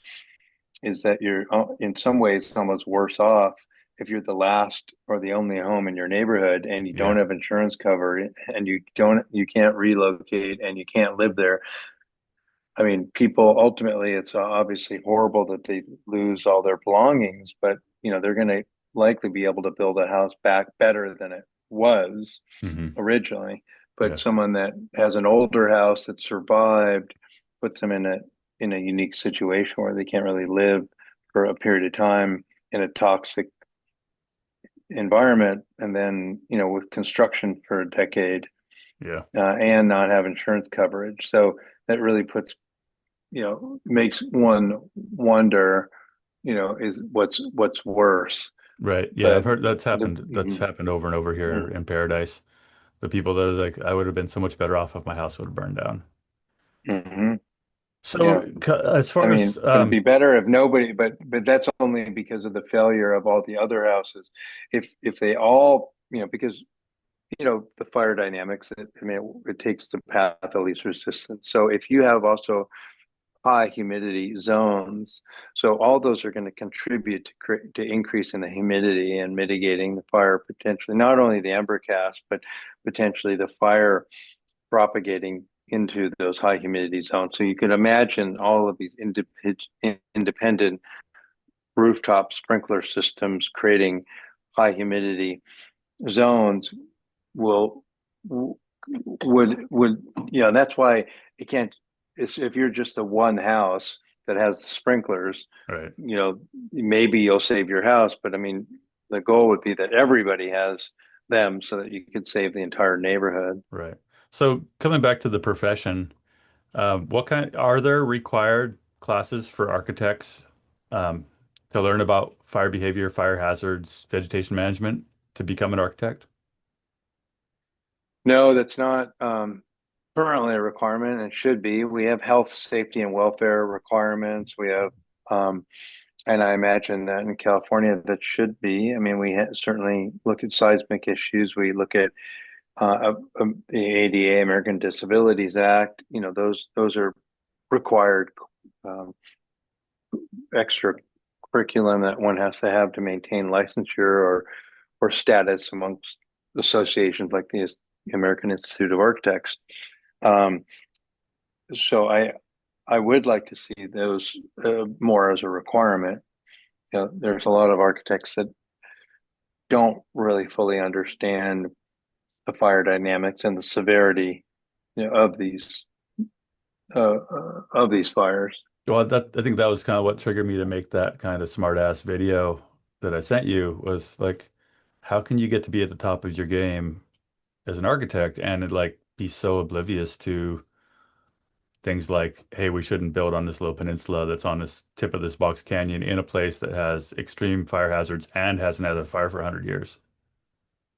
is that you're in some ways almost worse off if you're the last or the only home in your neighborhood and you don't Yeah. have insurance cover, and you can't relocate and you can't live there. I mean, people ultimately, it's obviously horrible that they lose all their belongings, but they're going to likely be able to build a house back better than it was Hmm. originally. But Yeah. someone that has an older house that survived puts them in a unique situation where they can't really live for a period of time in a toxic environment, and then with construction for a decade, Yeah. and not have insurance coverage. So that really makes one wonder, is what's worse. Right. Yeah. I've But heard that's the happened. That's happened over and over here in Paradise. The people that are like, I would have been so much better off if my house would have burned down. mm-hmm. So, Yeah. as I far as mean, it'd be better if nobody, but that's only because of the failure of all the other houses. If they all, because the fire dynamics, I mean, it takes the path of least resistance. So if you have also high humidity zones, so all those are going to contribute to increasing the humidity and mitigating the fire potentially, not only the ember cast, but potentially the fire propagating into those high humidity zones. So you can imagine all of these independent rooftop sprinkler systems creating high humidity zones will would that's why it can't. It's if you're just the one house that has the sprinklers, right, maybe you'll save your house, but I mean the goal would be that everybody has them so that you could save the entire neighborhood. right. So, coming back to the profession, what kind are there required classes for architects um, to learn about fire behavior, fire hazards, vegetation management to become an architect? No, that's not currently a requirement. It should be. We have health, safety, and welfare requirements. We have, and I imagine that in California that should be. I mean, we certainly look at seismic issues. We look at the ADA, American Disabilities Act. Those are required um, extra curriculum that one has to have to maintain licensure or status amongst associations like the American Institute of Architects. Um, so I would like to see those more as a requirement. There's a lot of architects that don't really fully understand the fire dynamics and the severity, of these fires. Well, I think that was kind of what triggered me to make that kind of smart ass video that I sent you was like, how can you get to be at the top of your game as an architect and like be so oblivious to things like, hey, we shouldn't build on this little peninsula that's on this tip of this box canyon in a place that has extreme fire hazards and hasn't had a fire for 100 years.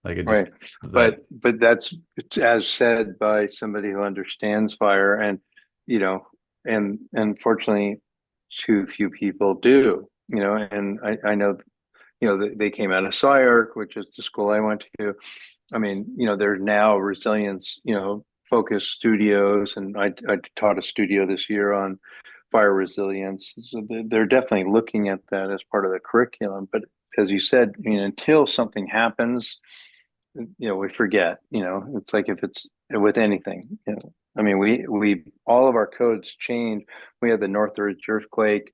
Like it just Right. that, But that's as said by somebody who understands fire, and you know, and unfortunately too few people do, and I know, they came out of SciArc, which is the school I went to. I mean, there's now resilience, focused studios, and I taught a studio this year on fire resilience. So they're definitely looking at that as part of the curriculum. But as you said, I mean, until something happens, we forget. It's like if it's with anything. I mean, we all of our codes change. We had the Northridge earthquake,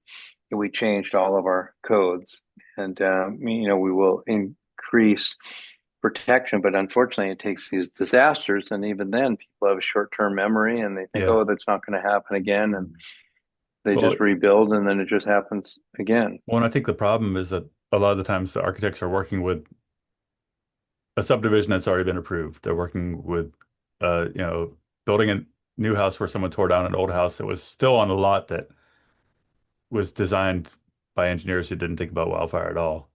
and we changed all of our codes, and we will increase protection. But unfortunately, it takes these disasters, and even then, people have a short-term memory, and they think, yeah. "Oh, that's not going to happen again," and they Well, just rebuild, and then it just happens again. and I think the problem is that a lot of the times the architects are working with a subdivision that's already been approved. They're working with building a new house where someone tore down an old house that was still on a lot that was designed by engineers who didn't think about wildfire at all.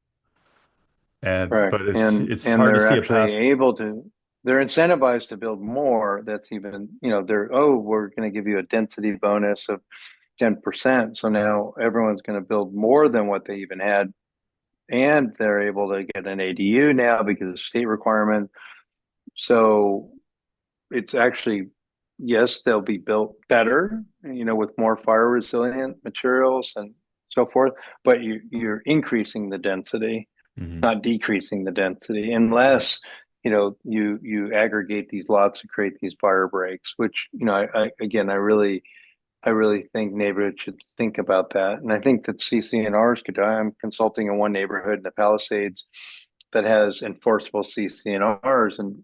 And Correct. but it's And hard to they're see a actually path. able to, they're incentivized to build more. That's even, they're, oh, we're going to give you a density bonus of 10%. So now everyone's going to build more than what they even had. And they're able to get an ADU now because of state requirement. So it's actually, yes, they'll be built better, with more fire resilient materials and so forth, but you're increasing the density, Hmm. not decreasing the density, unless you aggregate these lots and create these fire breaks, which I really think neighborhoods should think about that. And I think that CCNRs could. I'm consulting in one neighborhood in the Palisades that has enforceable CCNRs, and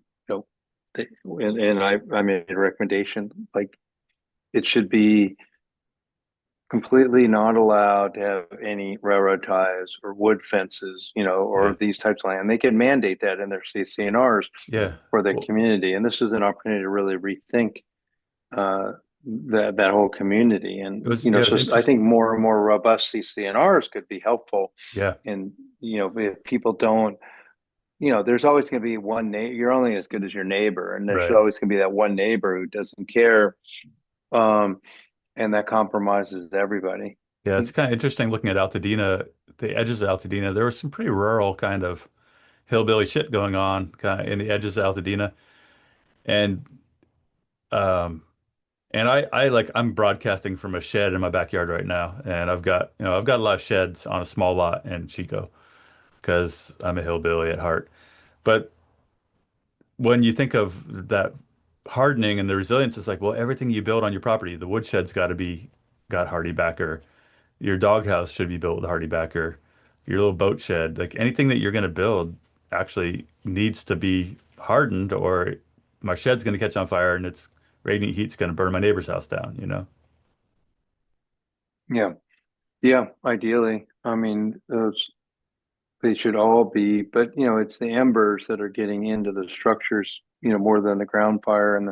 they, and I made a recommendation, like it should be completely not allowed to have any railroad ties or wood fences, Yeah. or these types of land. They can mandate that in their CCNRs Yeah. for the Well, community. And this is an opportunity to really rethink uh, that whole community. And, it was so I interesting. think more and more robust CCNRs could be helpful. Yeah. And, if people don't, there's always going to be one neighbor. You're only as good as your neighbor. And there's Right. always going to be that one neighbor who doesn't care. Um, and that compromises everybody. Yeah, it's kind of interesting looking at Altadena, the edges of Altadena. There was some pretty rural kind of hillbilly shit going on kind of in the edges of Altadena. And um and I'm broadcasting from a shed in my backyard right now. And I've got a lot of sheds on a small lot in Chico because I'm a hillbilly at heart. But when you think of that hardening and the resilience, it's like, well, everything you build on your property, the woodshed's got hardy backer. Your doghouse should be built with a hardy backer. Your little boat shed, like anything that you're going to build actually needs to be hardened or my shed's going to catch on fire and it's radiant heat's going to burn my neighbor's house down, you know? Yeah. Yeah. Ideally. I mean, they should all be, but it's the embers that are getting into the structures, more than the ground fire. And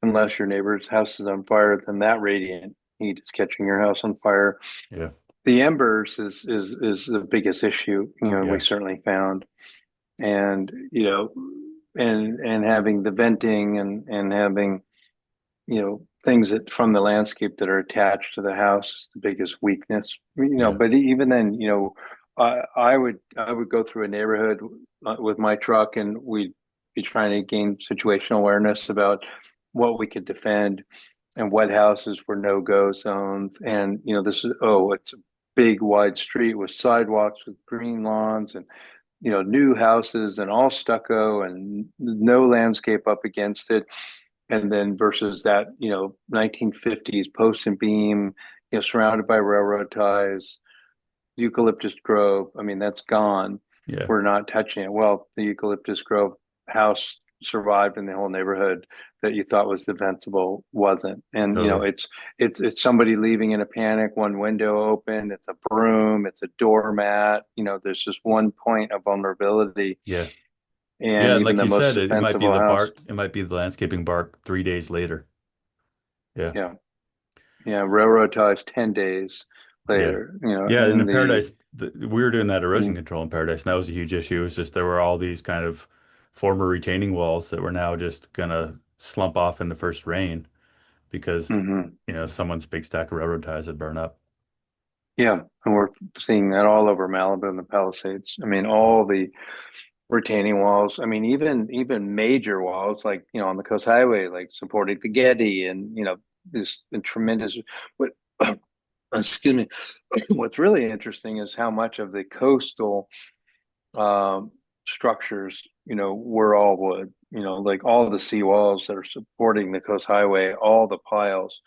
unless your neighbor's house is on fire, then that radiant heat is catching your house on fire. Yeah. The embers is the biggest issue, we Yeah. certainly found. And, and having the venting and having, things that from the landscape that are attached to the house is the biggest weakness. Yeah. But even then, I would go through a neighborhood with my truck, and we'd be trying to gain situational awareness about what we could defend and what houses were no-go zones. And it's a big wide street with sidewalks with green lawns and new houses and all stucco and no landscape up against it. And then versus that, 1950s post and beam, surrounded by railroad ties, eucalyptus grove. I mean, that's gone. Yeah. We're not touching it. Well, the eucalyptus grove house survived in the whole neighborhood that you thought was defensible wasn't. And Totally. it's somebody leaving in a panic, one window open, it's a broom, it's a doormat. There's just one point of vulnerability. Yeah. Yeah. And And even like the you most said, it might be defensible the house. bark, it might be the landscaping bark 3 days later. Yeah. Yeah. Yeah. Railroad ties 10 days Yeah. later, Yeah, in the and Paradise, we were doing that erosion mm, control in Paradise, and that was a huge issue. It was just there were all these kind of former retaining walls that were now just gonna slump off in the first rain because, mhm. someone's big stack of railroad ties had burned up. Yeah. And we're seeing that all over Malibu and the Palisades. I mean, all the retaining walls. I mean, even major walls like on the Coast Highway, like supporting the Getty, and this tremendous. What excuse me. What's really interesting is how much of the coastal um, structures, were all wood. Like all the seawalls that are supporting the Coast Highway, all the piles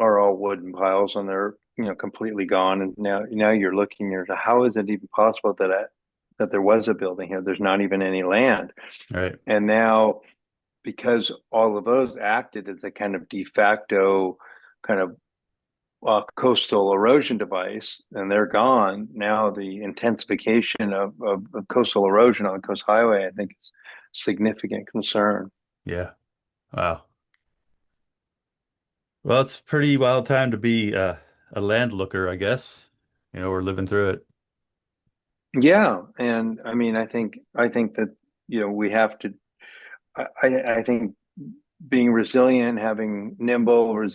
are all wooden piles, and they're completely gone. And now you're looking here. How is it even possible that there was a building here? There's not even any land. All right. And now, because all of those acted as a kind of de facto kind of coastal erosion device, and they're gone. Now the intensification of coastal erosion on the Coast Highway, I think, is significant concern. Yeah. Wow. Well, it's a pretty wild time to be a landlooker, I guess. We're living through it. Yeah, and I mean, I think that we have to. I think being resilient, having nimble,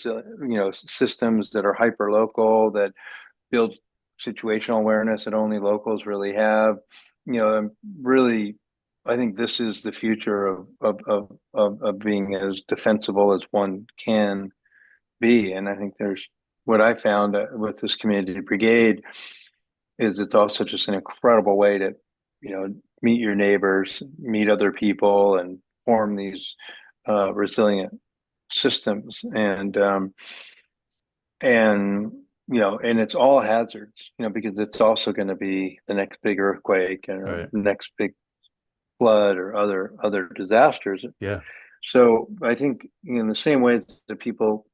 systems that are hyper local that build situational awareness that only locals really have. Really, I think this is the future of being as defensible as one can be. And I think there's what I found with this community brigade is it's also just an incredible way to, meet your neighbors, meet other people, and form these resilient systems. And it's all hazards, because it's also going to be the next big earthquake or Right. next big flood or other disasters. Yeah. So I think in the same way that people,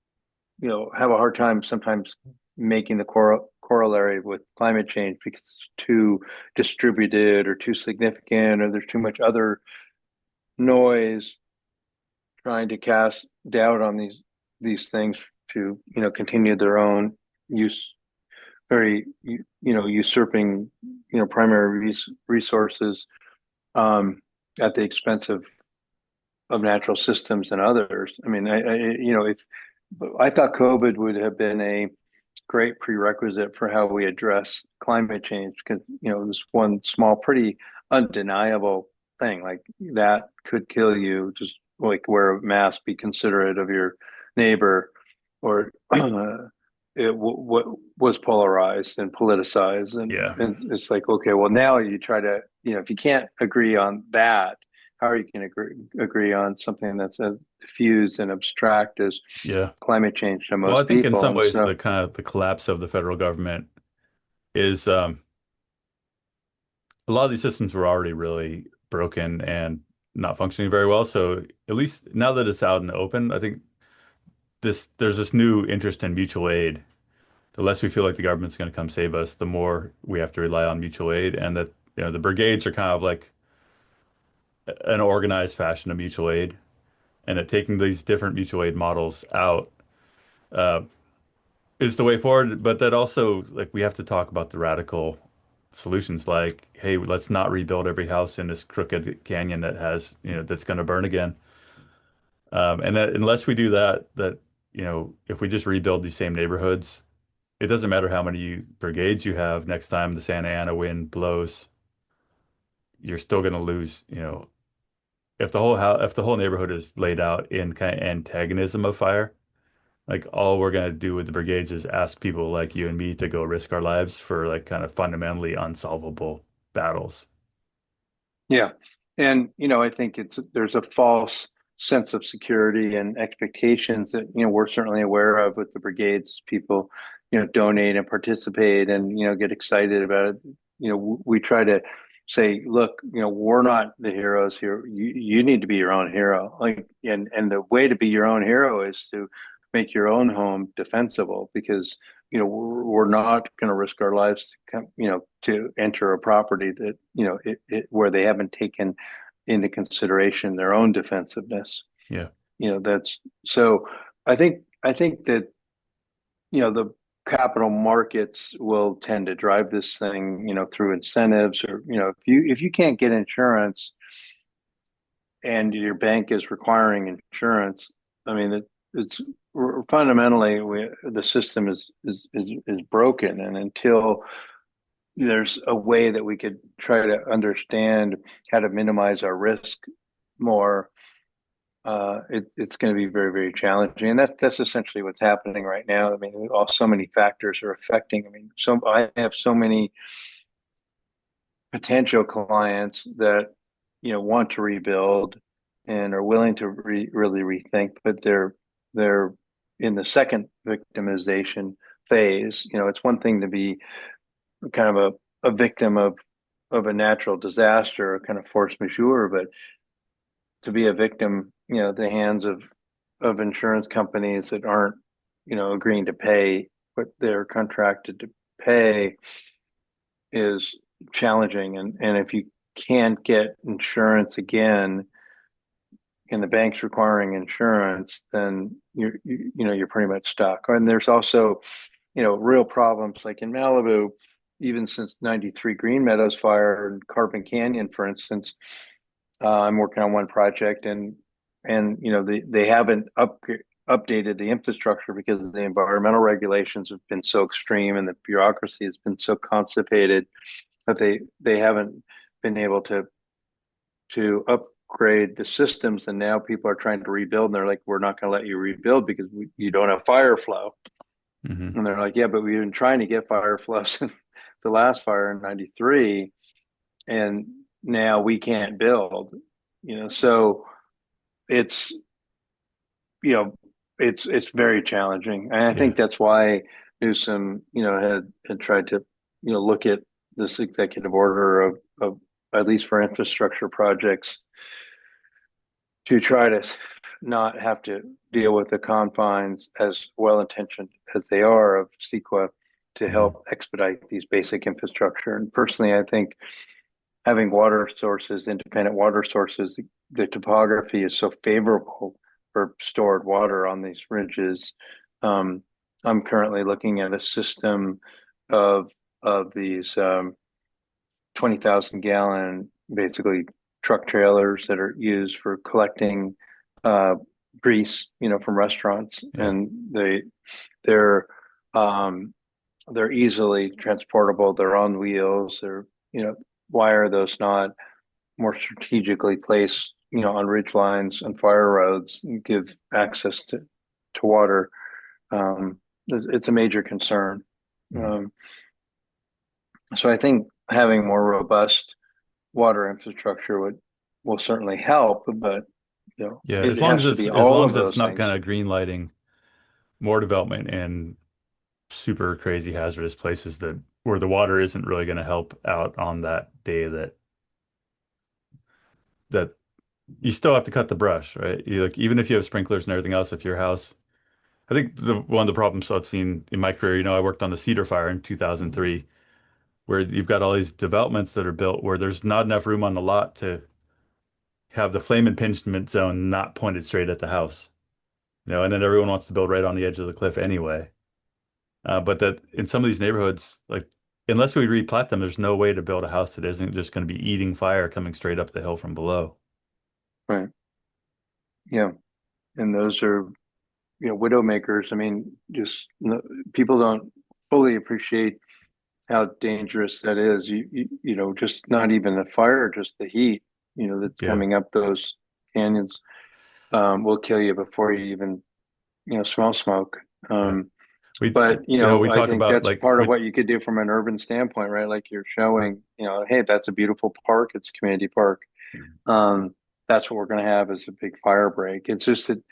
have a hard time sometimes making the corollary with climate change because it's too distributed or too significant or there's too much other noise trying to cast doubt on these things to continue their own use very usurping primary resources at the expense of natural systems and others. I mean, if I thought COVID would have been a great prerequisite for how we address climate change because this one small, pretty undeniable thing like that could kill you. Just like wear a mask, be considerate of your neighbor, or what was polarized and politicized, Yeah. and it's like okay, well now you try to if you can't agree on that, how are you going to agree on something that's as diffuse and abstract as Yeah. climate change to Well, I most think in people? some And ways so, the kind of the collapse of the federal government is a lot of these systems were already really broken and not functioning very well. So at least now that it's out in the open, I think there's this new interest in mutual aid. The less we feel like the government's going to come save us, the more we have to rely on mutual aid, and that the brigades are kind of like an organized fashion of mutual aid, and that taking these different mutual aid models out uh, is the way forward. But that also, like, we have to talk about the radical solutions, like, hey, let's not rebuild every house in this crooked canyon that has, that's going to burn again. And that unless we do that, if we just rebuild these same neighborhoods, it doesn't matter how many brigades you have next time the Santa Ana wind blows, you're still going to lose, if the whole neighborhood is laid out in kind of antagonism of fire, like all we're going to do with the brigades is ask people like you and me to go risk our lives for like kind of fundamentally unsolvable battles. yeah. And, I think there's a false sense of security and expectations that, we're certainly aware of with the brigades. People, donate and participate and, get excited about it. We try to say, look, we're not the heroes here. You need to be your own hero. Like, and the way to be your own hero is to make your own home defensible because we're not going to risk our lives to come, to enter a property that where they haven't taken into consideration their own defensiveness. Yeah. That's so. I think that the capital markets will tend to drive this thing, through incentives or if you can't get insurance and your bank is requiring insurance, I mean, it's fundamentally the system is broken, and until there's a way that we could try to understand how to minimize our risk more, it's going to be very, very challenging, and that's essentially what's happening right now. I mean, so many factors are affecting. I mean, I have so many potential clients that want to rebuild and are willing to really rethink, but they're in the second victimization phase. It's one thing to be kind of a victim of a natural disaster or kind of force majeure, but to be a victim, at the hands of insurance companies that aren't, agreeing to pay what they're contracted to pay is challenging. And if you can't get insurance again, and the bank's requiring insurance, then you're pretty much stuck. And there's also, real problems like in Malibu, even since '93 Green Meadows fire and Carbon Canyon, for instance. I'm working on one project, and they haven't updated the infrastructure because the environmental regulations have been so extreme and the bureaucracy has been so constipated that they haven't been able to upgrade the systems. And now people are trying to rebuild, and they're like, we're not going to let you rebuild because you don't have fire flow. Mm-hmm. And they're like, yeah, but we've been trying to get fire flow since the last fire in '93, and now we can't build. So it's it's very challenging, and I Yeah. think that's why Newsom had tried to look at this executive order of at least for infrastructure projects to try to not have to deal with the confines, as well intentioned as they are, of CEQA, to Mm-hmm. help expedite these basic infrastructure. And personally, I think having water sources, independent water sources, the topography is so favorable for stored water on these ridges. Um, I'm currently looking at a system of these 20,000 gallon, basically, truck trailers that are used for collecting uh, grease, from restaurants, Yeah. and they're um, they're easily transportable. They're on wheels. Why are those not more strategically placed, on ridge lines and fire roads, and give access to water? It's a major concern. Mm-hmm. Um, so I think having more robust water infrastructure will certainly help, but Yeah. it As long as has to it's be as all long of as it's those not things. kind of green lighting more development in super crazy hazardous places that where the water isn't really going to help out on that day that you still have to cut the brush, right? Like even if you have sprinklers and everything else, if your house, I think one of the problems I've seen in my career, I worked on the Cedar Fire in 2003, where you've got all these developments that are built where there's not enough room on the lot to have the flame impingement zone not pointed straight at the house, and then everyone wants to build right on the edge of the cliff anyway. But that in some of these neighborhoods, like unless we replat them, there's no way to build a house that isn't just going to be eating fire coming straight up the hill from below. Right. Yeah. And those are, widow makers. I mean, just people don't fully appreciate how dangerous that is. Just not even the fire, just the heat, that's Yeah. coming up those canyons, will kill you before you even, smell smoke. Yeah. We, But we I talk think about that's like part of we, what you could do from an urban standpoint, right? Like you're showing, hey, that's a beautiful park. It's a community park. Um, that's what we're going to have as a big fire break. It's just that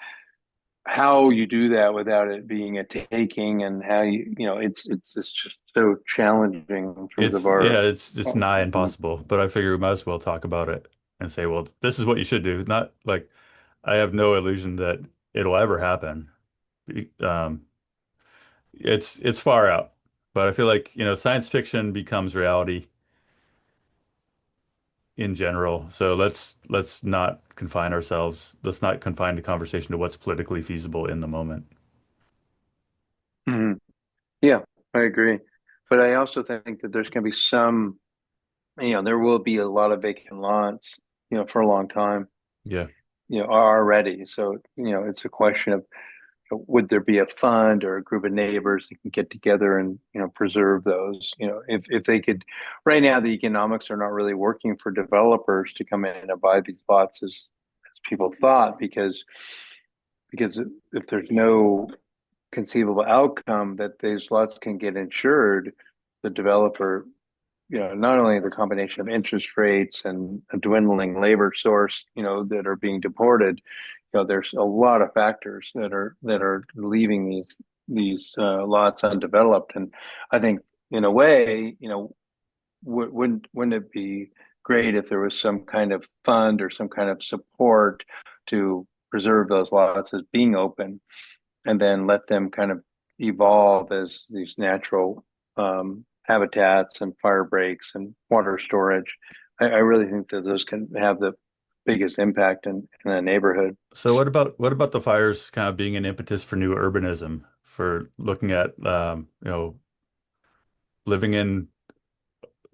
how you do that without it being a taking, and how it's just so challenging in terms of our. it's just nigh impossible, but I figure we might as well talk about it and say, well, this is what you should do. Not like I have no illusion that it'll ever happen. Um, it's far out, but I feel like, science fiction becomes reality in general. So let's not confine ourselves. Let's not confine the conversation to what's politically feasible in the moment. Mhm. Yeah, I agree. But I also think that there's going to be some, there will be a lot of vacant lots, for a long time, Yeah. already. So, it's a question of, would there be a fund or a group of neighbors that can get together and, preserve those? If they could. Right now, the economics are not really working for developers to come in and buy these lots as people thought, because if there's no conceivable outcome that these lots can get insured, the developer, not only the combination of interest rates and a dwindling labor source, that are being deported, there's a lot of factors that are leaving these lots undeveloped. And I think, in a way, wouldn't it be great if there was some kind of fund or some kind of support to preserve those lots as being open, and then let them kind of evolve as these natural habitats and fire breaks and water storage. I really think that those can have the biggest impact in a neighborhood. So what about the fires kind of being an impetus for new urbanism, for looking at living in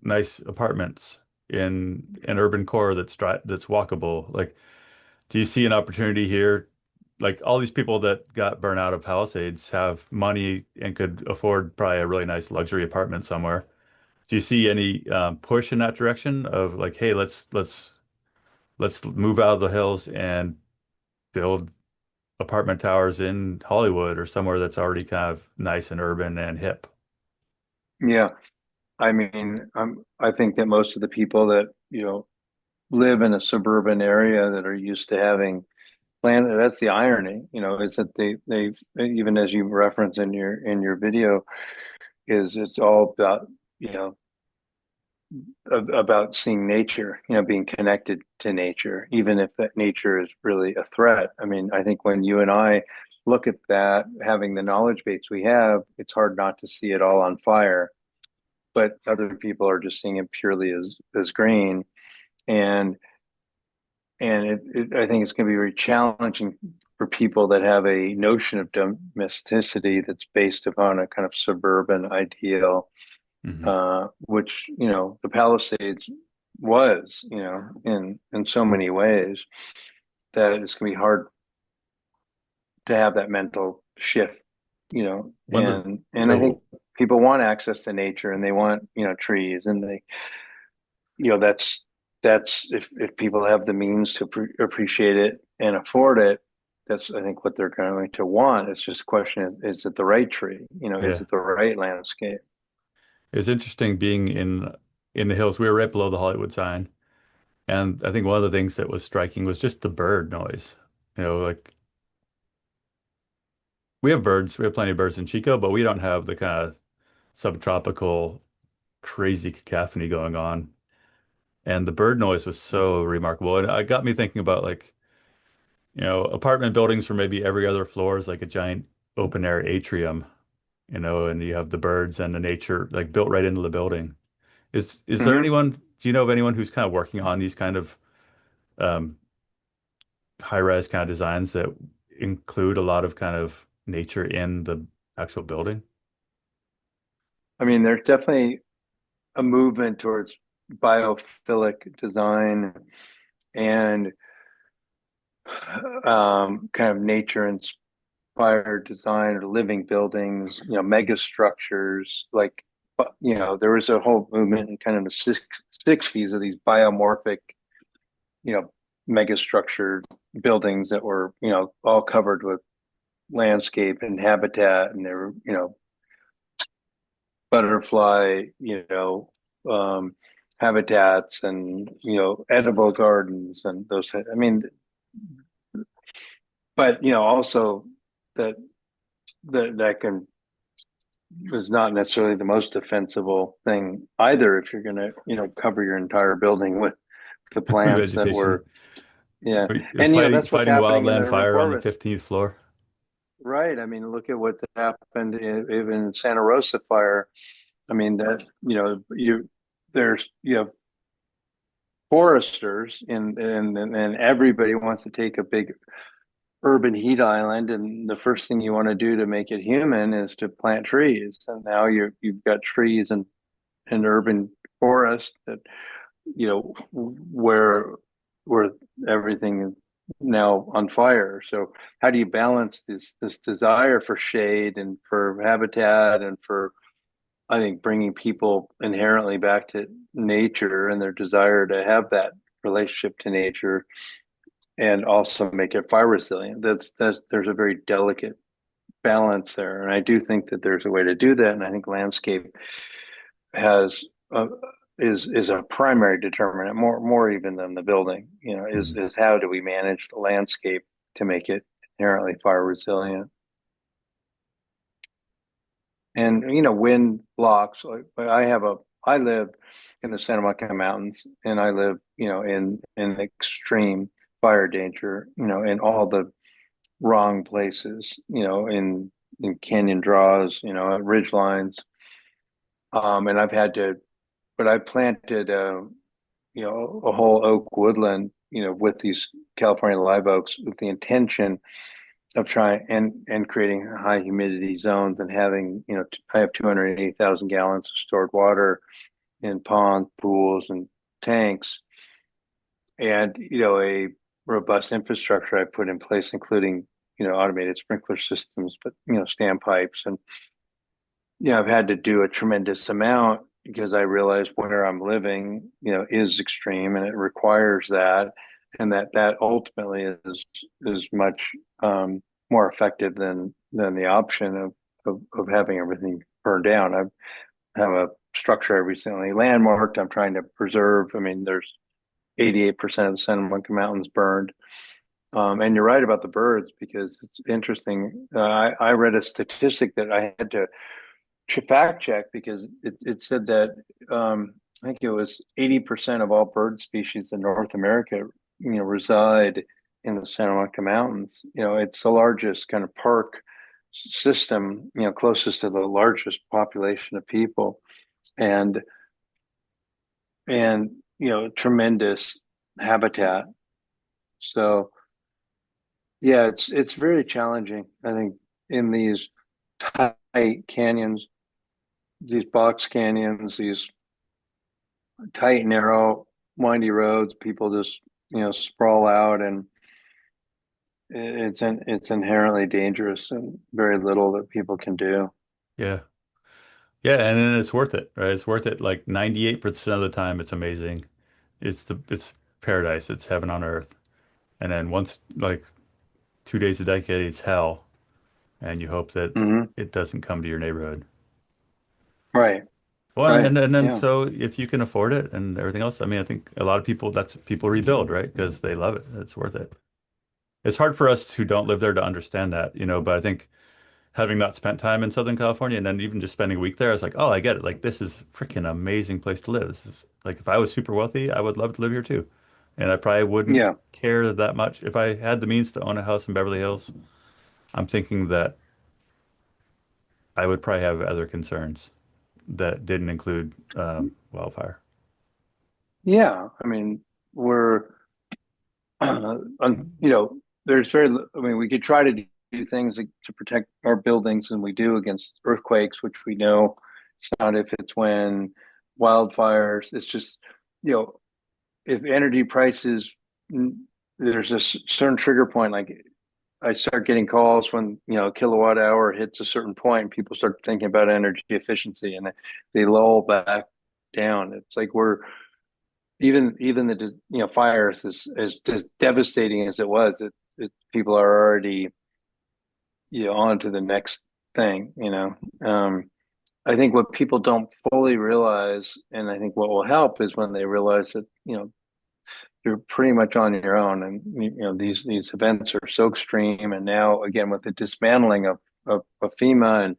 nice apartments in an urban core that's walkable? Like, do you see an opportunity here? Like all these people that got burnt out of Palisades have money and could afford probably a really nice luxury apartment somewhere. Do you see any push in that direction of like, hey, let's move out of the hills and build apartment towers in Hollywood or somewhere that's already kind of nice and urban and hip? Yeah, I mean, I think that most of the people that, live in a suburban area that are used to having land, that's the irony, is that they even as you reference in your video, is it's all about, you know, about seeing nature, being connected to nature, even if that nature is really a threat. I mean, I think when you and I look at that, having the knowledge base we have, it's hard not to see it all on fire. But other people are just seeing it purely as green, and I think it's going to be very challenging for people that have a notion of domesticity that's based upon a kind of suburban ideal, Hmm. which the Palisades was, in so many ways that it's going to be hard to have that mental shift, One of and I think the people want access to nature and they want trees and they that's if people have the means to appreciate it and afford it, that's I think what they're going to want. It's just a question is it the right tree? Is yeah, it the right landscape? it's interesting being in the hills. We were right below the Hollywood sign, and I think one of the things that was striking was just the bird noise. Like we have birds, we have plenty of birds in Chico, but we don't have the kind of subtropical crazy cacophony going on. And the bird noise was so remarkable. And it got me thinking about like, apartment buildings for maybe every other floor is like a giant open air atrium, and you have the birds and the nature like built right into the building. Is there Hmm. anyone, do you know of anyone who's kind of working on these kind of um, high-rise kind of designs that include a lot of kind of nature in the actual building? I mean, there's definitely a movement towards biophilic design and kind of nature inspired design or living buildings, mega structures. Like, there was a whole movement in kind of the 60s of these biomorphic, you know, mega structured buildings that were, all covered with landscape and habitat, and they were, butterfly, habitats and, edible gardens and those. I mean, but, also that that can is not necessarily the most defensible thing either if you're going to cover your entire building with the plants that Vegetation. were yeah. You're And fighting that's what's fighting happening in the wildland urban fire on the forest, 15th floor. right? I mean, look at what happened even in Santa Rosa fire. I mean, that you have foresters and everybody wants to take a big urban heat island, and the first thing you want to do to make it human is to plant trees, and now you've got trees and an urban forest that where everything is now on fire. So how do you balance this desire for shade and for habitat and for, I think, bringing people inherently back to nature and their desire to have that relationship to nature and also make it fire resilient? That's there's a very delicate balance there, and I do think that there's a way to do that, and I think landscape has is a primary determinant, more even than the building. Is Mhm. how do we manage the landscape to make it inherently fire resilient? And wind blocks. Like I live in the Santa Monica Mountains, and I live in extreme fire danger. In all the wrong places. In canyon draws. At ridge lines. And I've had to, but I planted a whole oak woodland with these California live oaks with the intention of trying and creating high humidity zones and having, I have 280,000 gallons of stored water in ponds, pools, and tanks, and a robust infrastructure I put in place, including automated sprinkler systems, but standpipes, and I've had to do a tremendous amount because I realize where I'm living, is extreme and it requires that, and that ultimately is much more effective than the option of having everything burned down. I have a structure I recently landmarked. I'm trying to preserve. I mean, there's 88% of the Santa Monica Mountains burned. And you're right about the birds because it's interesting. I read a statistic that I had to fact check because it said that I think it was 80% of all bird species in North America, reside in the Santa Monica Mountains. It's the largest kind of park system, closest to the largest population of people, and tremendous habitat. So yeah, it's very challenging, I think, in these tight canyons, these box canyons, these tight, narrow, windy roads. People just sprawl out, and it's inherently dangerous, and very little that people can do. Yeah. Yeah, and then it's worth it, right? It's worth it like 98% of the time it's amazing. It's paradise. It's heaven on earth. And then once like 2 days a decade it's hell, and you hope that Hmm. it doesn't come to your neighborhood. Right, Well, right, and then yeah, so if you can afford it and everything else, I mean, I think a lot of people that's people rebuild, right? Because they love it. It's worth it. It's hard for us who don't live there to understand that, but I think having not spent time in Southern California and then even just spending a week there, I was like, oh, I get it. Like this is freaking amazing place to live. This is like if I was super wealthy, I would love to live here too. And I probably wouldn't yeah, care that much if I had the means to own a house in Beverly Hills. I'm thinking that I would probably have other concerns that didn't include wildfire. yeah. I mean, we're there's I mean, we could try to do things to protect our buildings, and we do against earthquakes, which we know it's not if it's when wildfires. It's just, you know, if energy prices, there's a certain trigger point. Like I start getting calls when, a kilowatt hour hits a certain point, and people start thinking about energy efficiency, and they lull back down. It's like even the fires as devastating as it was, people are already on to the next thing. I think what people don't fully realize, and I think what will help is when they realize that you're pretty much on your own, and these events are so extreme, and now again with the dismantling of FEMA and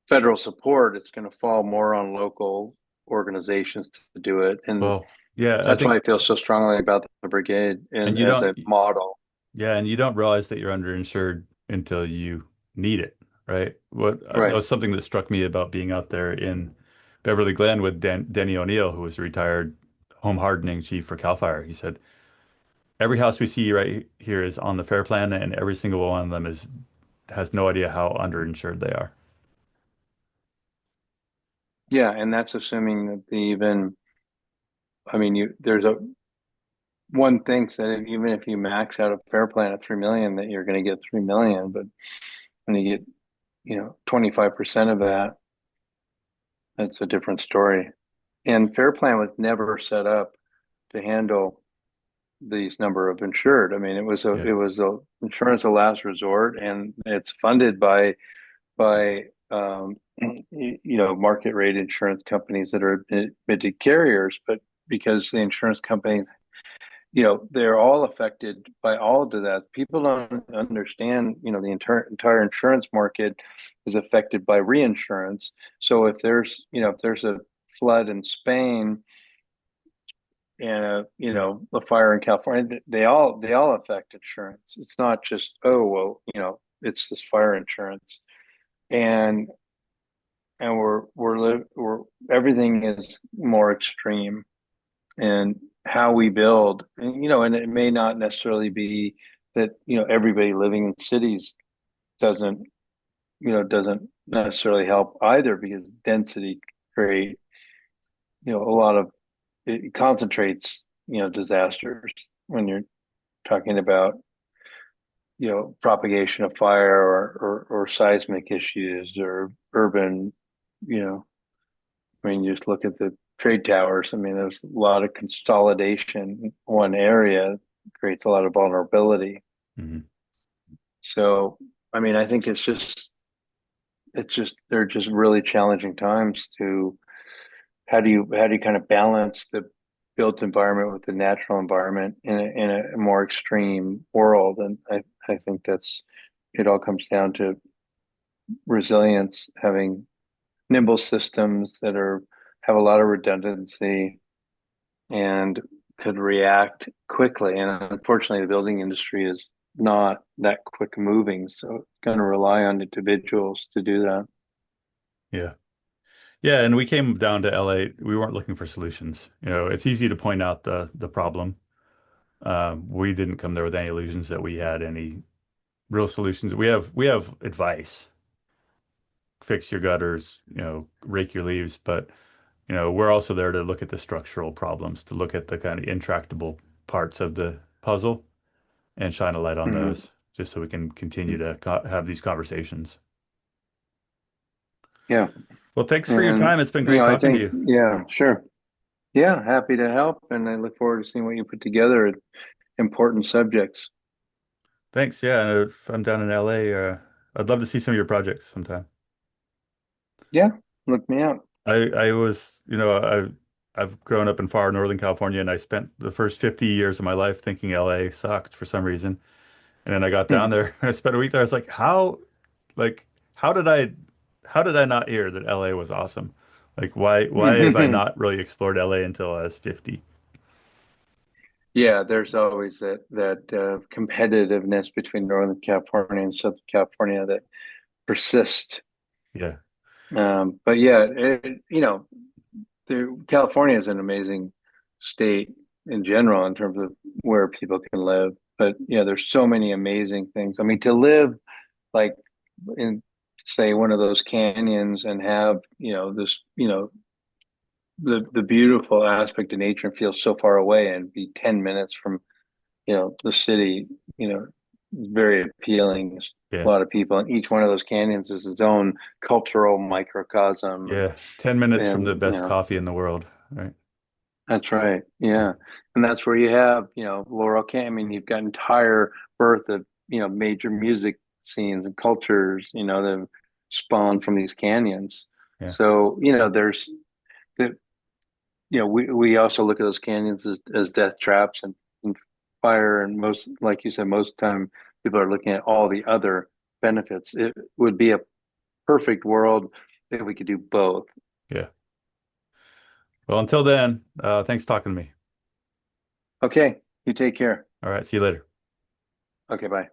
federal support, it's going to fall more on local organizations to do it, and Well, yeah, I that's why I think, feel so strongly about the brigade and and as a model. yeah, and you don't realize that you're underinsured until you need it, right? That Right. was something that struck me about being out there in Beverly Glen with Denny O'Neill, who was a retired home hardening chief for CAL FIRE. He said, every house we see right here is on the fair plan, and every single one of them has no idea how underinsured they are. Yeah, and that's assuming that I mean, there's a one thinks that even if you max out a fair plan at 3 million, that you're going to get 3 million, but when you get, 25% of that, that's a different story. And fair plan was never set up to handle these number of insured. I mean, Yeah. it was a insurance of last resort, and it's funded by market rate insurance companies that are admitted carriers, but because the insurance companies, they're all affected by all of that. People don't understand, the entire insurance market is affected by reinsurance. So if there's a flood in Spain and a fire in California, they all affect insurance. It's not just, oh well, it's this fire insurance, and we're everything is more extreme, and how we build, and it may not necessarily be that, everybody living in cities doesn't, doesn't necessarily help either because density create, a lot of it concentrates, disasters when you're talking about, propagation of fire or seismic issues or urban, you know, I mean, you just look at the trade towers. I mean, there's a lot of consolidation in one area creates a lot of vulnerability. Hmm. So, I mean, I think they're just really challenging times to how do you kind of balance the built environment with the natural environment in a more extreme world? And I think it all comes down to resilience, having nimble systems that are have a lot of redundancy and could react quickly. And unfortunately, the building industry is not that quick moving, so it's going to rely on individuals to do that. Yeah. Yeah, and we came down to LA. We weren't looking for solutions. It's easy to point out the problem. We didn't come there with any illusions that we had any real solutions. We have advice. Fix your gutters, rake your leaves, but we're also there to look at the structural problems, to look at the kind of intractable parts of the puzzle and shine a light on Mm-hmm. those, just so we can continue to have these conversations. Yeah. Well, thanks for your And, time. It's been great I talking to think, you. yeah, sure. Yeah, happy to help. And I look forward to seeing what you put together. Important subjects. Thanks. Yeah, if I'm down in LA, I'd love to see some of your projects sometime. Yeah, look me out. I was, I've grown up in far Northern California, and I spent the first 50 years of my life thinking LA sucked for some reason. And then I got down there, I spent a week there. I was like, like, how did I, how did I not hear that LA was awesome? Like, why have I not really explored LA until I was 50? Yeah, there's always that competitiveness between Northern California and Southern California that persists. Yeah, But yeah, California is an amazing state in general in terms of where people can live. But yeah, there's so many amazing things. I mean, to live like in say one of those canyons and have this the beautiful aspect of nature and feel so far away and be 10 minutes from the city, very appealing. A yeah, lot of people, and each one of those canyons is its own cultural microcosm, and yeah. 10 minutes from the and best coffee in the world, right? that's right, yeah, and that's where you have Laurel Canyon. I mean, you've got entire birth of major music scenes and cultures, that spawn from these canyons. Yeah. So there's the we also look at those canyons as death traps and fire, and most, like you said, most of the time people are looking at all the other benefits. It would be a perfect world if we could do both. Yeah. Well, until then, thanks talking to me. Okay, you take care. All right. See you later. Okay, bye.